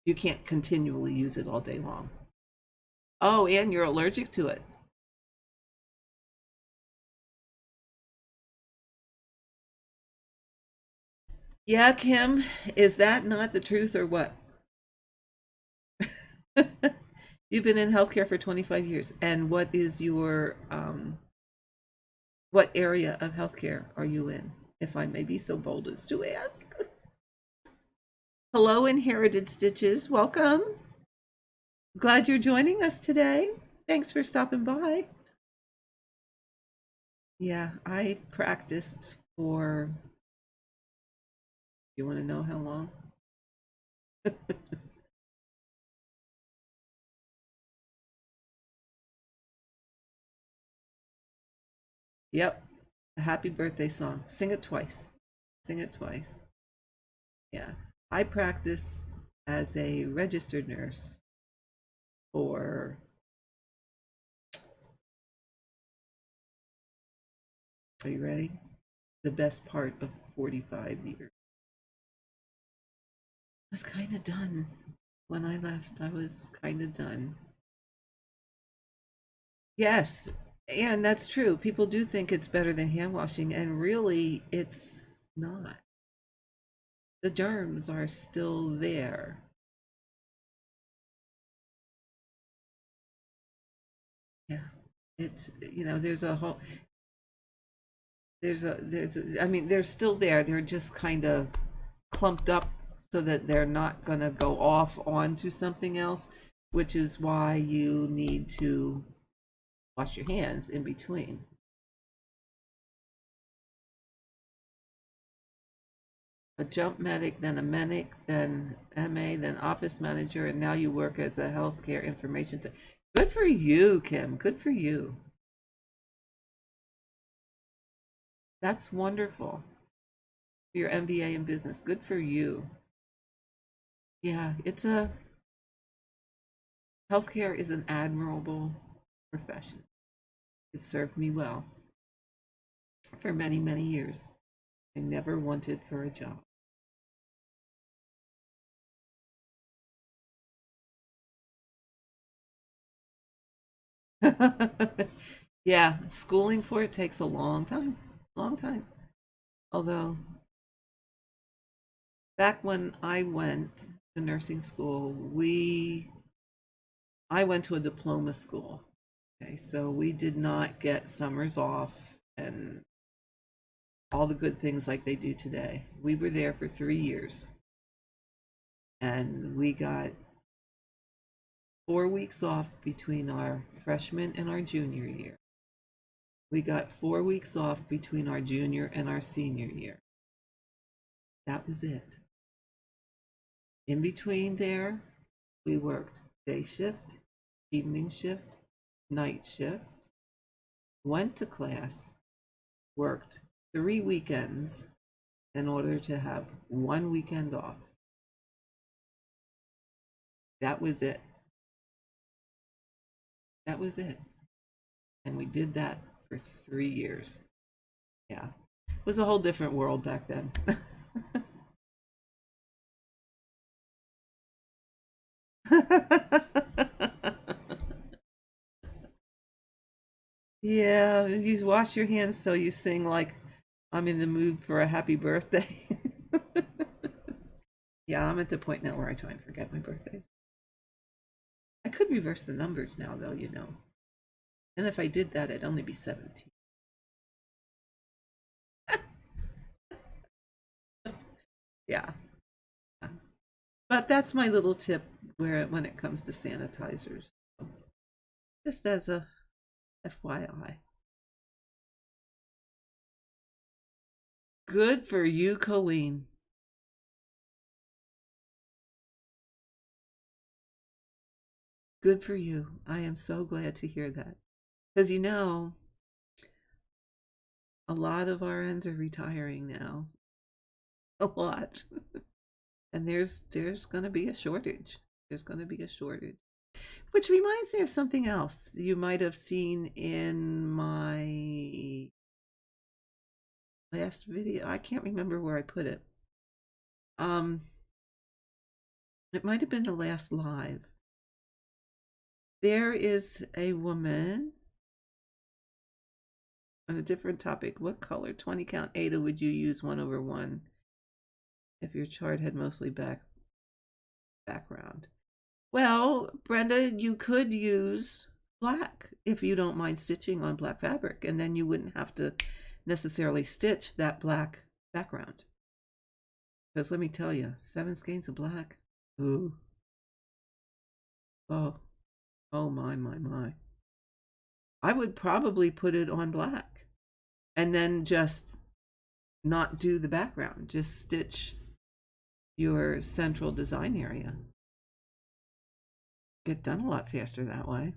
You can't continually use it all day long. Oh, and you're allergic to it. Yeah, Kim, is that not the truth or what? You've been in healthcare for 25 years. And what is your, what area of healthcare are you in, if I may be so bold as to ask? Hello, Inherited Stitches. Welcome. Glad you're joining us today. Thanks for stopping by. Yeah, I practiced for, you want to know how long? Yep, a happy birthday song. Sing it twice. Sing it twice. Yeah, I practiced as a registered nurse for, are you ready? The best part of 45 years. I was kind of done. When I left, I was kind of done. Yes, and that's true. People do think it's better than hand washing, and really, it's not. The germs are still there. Yeah, it's, there's a whole, I mean, they're still there. They're just kind of clumped up so that they're not going to go off onto something else, which is why you need to wash your hands in between. A jump medic, then a medic, then MA, then office manager, and now you work as a healthcare information tech. Good for you, Kim. Good for you. That's wonderful. Your MBA in business. Good for you. Yeah, it's a, healthcare is an admirable profession. It served me well for many, many years. I never wanted for a job. Yeah, schooling for it takes a long time. Long time. Although back when I went to nursing school, I went to a diploma school. Okay, so we did not get summers off and all the good things like they do today. We were there for 3 years, and we got 4 weeks off between our freshman and our junior year. We got 4 weeks off between our junior and our senior year. That was it. In between there, we worked day shift, evening shift, night shift, went to class, worked 3 weekends in order to have 1 weekend off. That was it. That was it. And we did that for 3 years. Yeah. It was a whole different world back then. Yeah, you wash your hands so you sing like I'm in the mood for a happy birthday. Yeah, I'm at the point now where I try and forget my birthdays. I could reverse the numbers now, though, And if I did that, I'd only be 17. Yeah. Yeah. But that's my little tip when it comes to sanitizers. So just as a FYI. Good for you, Colleen. Good for you. I am so glad to hear that. Because a lot of RNs are retiring now. A lot. And there's going to be a shortage. There's going to be a shortage. Which reminds me of something else you might have seen in my last video. I can't remember where I put it. Um, it might have been the last live. There is a woman on a different topic. What color 20 count ADA would you use 1/1 if your chart had mostly background? Well, Brenda, you could use black if you don't mind stitching on black fabric, and then you wouldn't have to necessarily stitch that black background. Because let me tell you, 7 skeins of black, ooh, oh, oh my. I would probably put it on black and then just not do the background, just stitch your central design area. Get done a lot faster that way.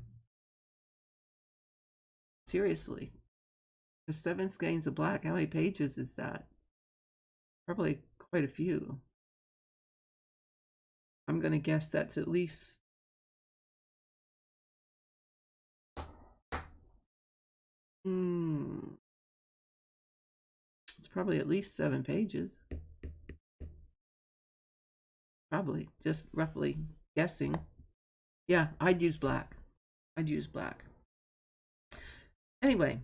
Seriously. For 7 skeins of black, how many pages is that? Probably quite a few. I'm going to guess that's at least it's probably at least 7 pages. Probably, just roughly guessing. Yeah, I'd use black. I'd use black. Anyway,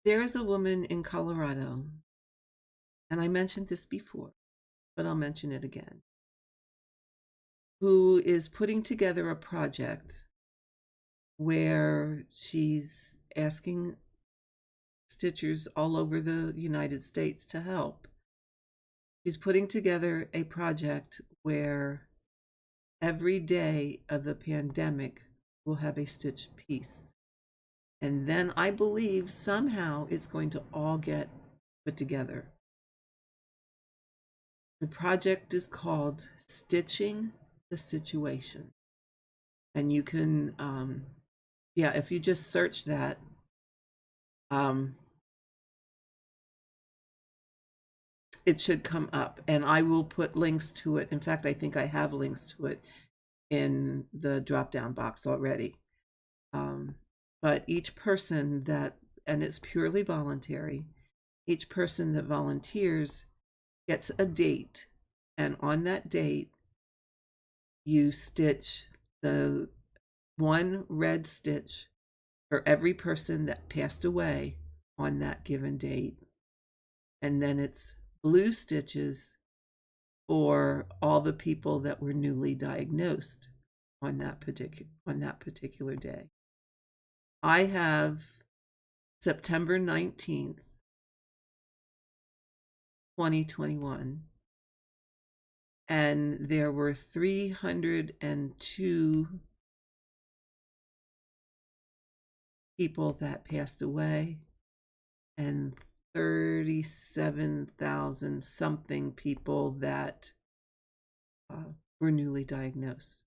there is a woman in Colorado, and I mentioned this before, but I'll mention it again, who is putting together a project where she's asking stitchers all over the United States to help. She's putting together a project where every day of the pandemic will have a stitch piece. And then I believe somehow it's going to all get put together. The project is called Stitching the Situation. And you can, yeah, if you just search that, it should come up. And I will put links to it. In fact, I think I have links to it in the drop-down box already. But each person that, and it's purely voluntary, each person that volunteers gets a date, and on that date you stitch the one red stitch for every person that passed away on that given date, and then it's blue stitches for all the people that were newly diagnosed on that particular day. I have September 19th, 2021, and there were 302 people that passed away and 37,000 something people that were newly diagnosed.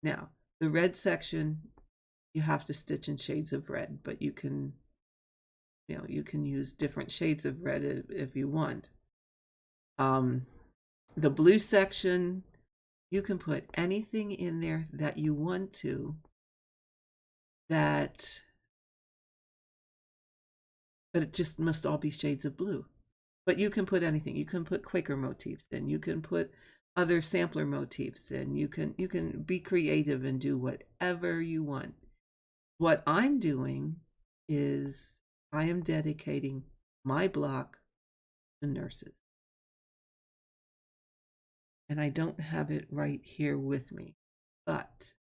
Now, the red section, you have to stitch in shades of red, but you can use different shades of red if you want. The blue section, you can put anything in there that you want to, but it just must all be shades of blue. But you can put anything. You can put Quaker motifs in. You can put other sampler motifs in. You can be creative and do whatever you want. What I'm doing is I am dedicating my block to nurses. And I don't have it right here with me, but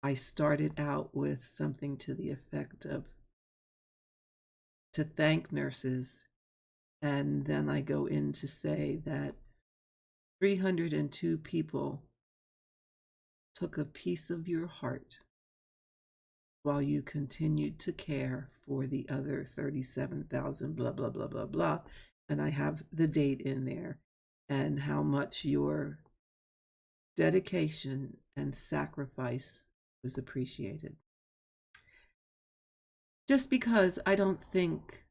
I started out with something to the effect of to thank nurses, and then I go in to say that 302 people took a piece of your heart while you continued to care for the other 37,000, blah, blah, blah, blah, blah. And I have the date in there and how much your dedication and sacrifice was appreciated. Just because I don't think,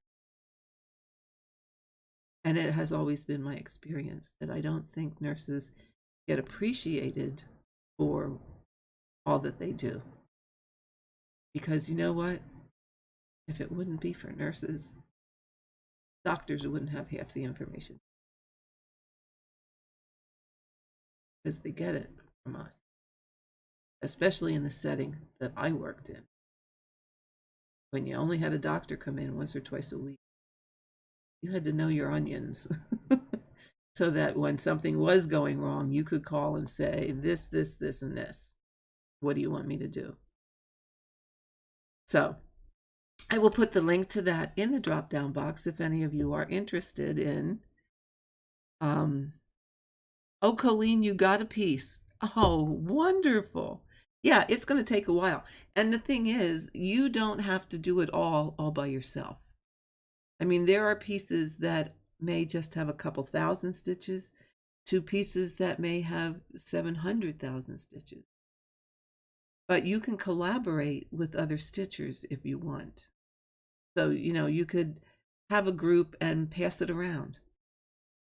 and it has always been my experience, that I don't think nurses get appreciated for all that they do. Because you know what? If it wouldn't be for nurses, doctors wouldn't have half the information. Because they get it from us. Especially in the setting that I worked in. When you only had a doctor come in once or twice a week, you had to know your onions. So that when something was going wrong, you could call and say, this, and this. What do you want me to do? So I will put the link to that in the drop-down box if any of you are interested in. Oh, Colleen, you got a piece. Oh, wonderful. Yeah, it's going to take a while. And the thing is, you don't have to do it all by yourself. I mean, there are pieces that may just have a couple thousand stitches to pieces that may have 700,000 stitches. But you can collaborate with other stitchers if you want. So, you could have a group and pass it around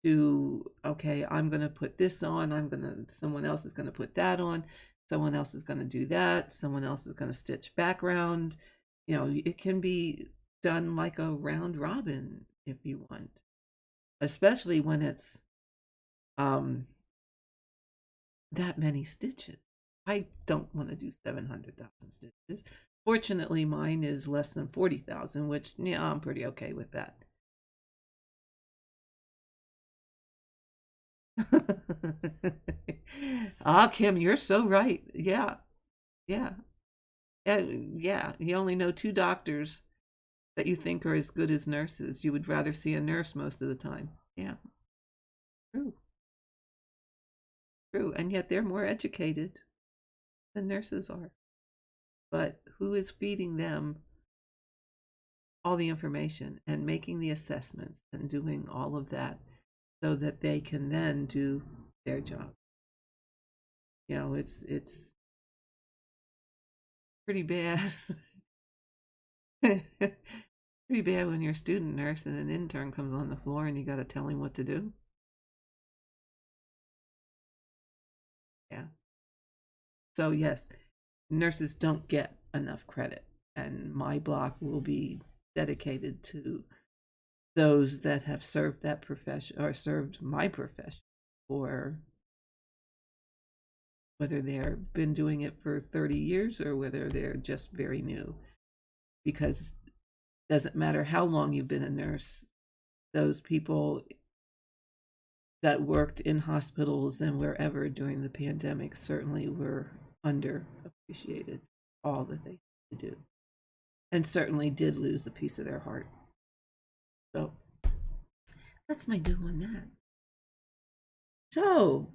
to, okay, I'm going to put this on, someone else is going to put that on, someone else is going to do that, someone else is going to stitch background. It can be done like a round robin if you want, especially when it's that many stitches. I don't want to do 700,000 stitches. Fortunately, mine is less than 40,000, which, yeah, I'm pretty okay with that. Kim, you're so right. Yeah. Yeah. Yeah. You only know 2 doctors that you think are as good as nurses. You would rather see a nurse most of the time. Yeah. True. True. And yet they're more educated than nurses are. But who is feeding them all the information and making the assessments and doing all of that so that they can then do their job? It's pretty bad. Pretty bad when you're a student nurse and an intern comes on the floor and you got to tell him what to do. Yeah. So yes, nurses don't get enough credit, and my block will be dedicated to those that have served that profession or served my profession, or whether they've been doing it for 30 years or whether they're just very new. Because it doesn't matter how long you've been a nurse, those people that worked in hospitals and wherever during the pandemic certainly were underappreciated, all that they had to do, and certainly did lose a piece of their heart. So that's my do on that. So,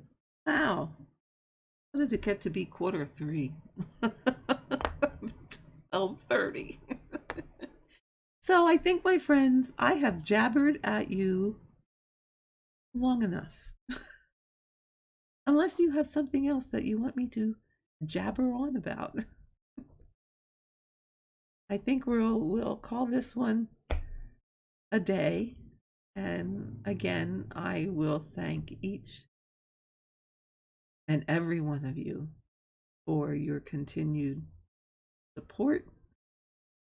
wow, how did it get to be 2:45? 12:30. So I think, my friends, I have jabbered at you long enough. Unless you have something else that you want me to jabber on about. I think we'll call this one a day. And again, I will thank each and every one of you for your continued support,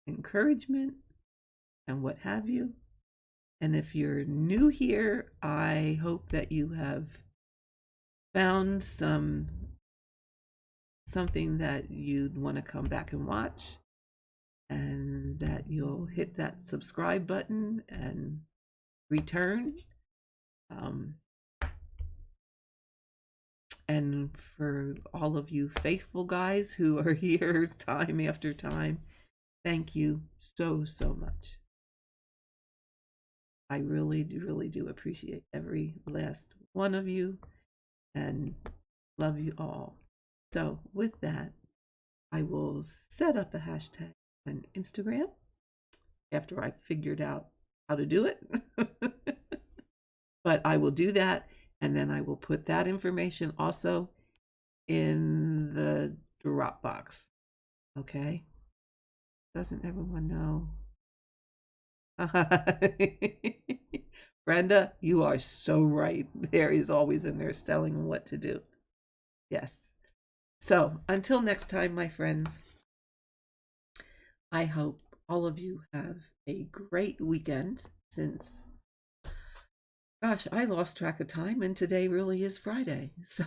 encouragement, and what have you. And if you're new here, I hope that you have found something that you'd want to come back and watch, and that you'll hit that subscribe button and return. And for all of you faithful guys who are here time after time, thank you so much. I really, really do appreciate every last one of you and love you all. So, with that, I will set up a hashtag on Instagram after I figured out how to do it. But I will do that, and then I will put that information also in the Dropbox. Okay? Doesn't everyone know? Brenda, you are so right. There is always a nurse telling them what to do. Yes. So until next time, my friends, I hope all of you have a great weekend since, gosh, I lost track of time and today really is Friday. So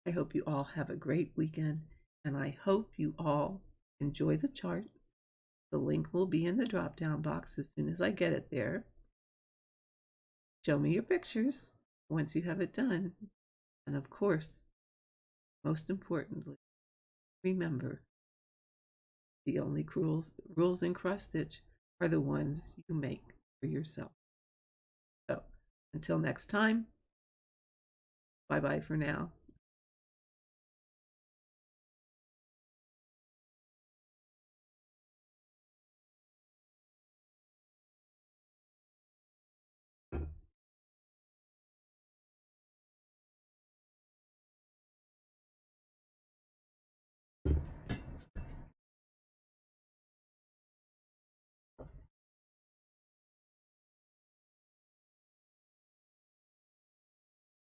I hope you all have a great weekend and I hope you all enjoy the chart. The link will be in the drop down box as soon as I get it there. Show me your pictures once you have it done. And of course, most importantly, remember the only rules in cross stitch are the ones you make for yourself. So until next time, bye bye for now.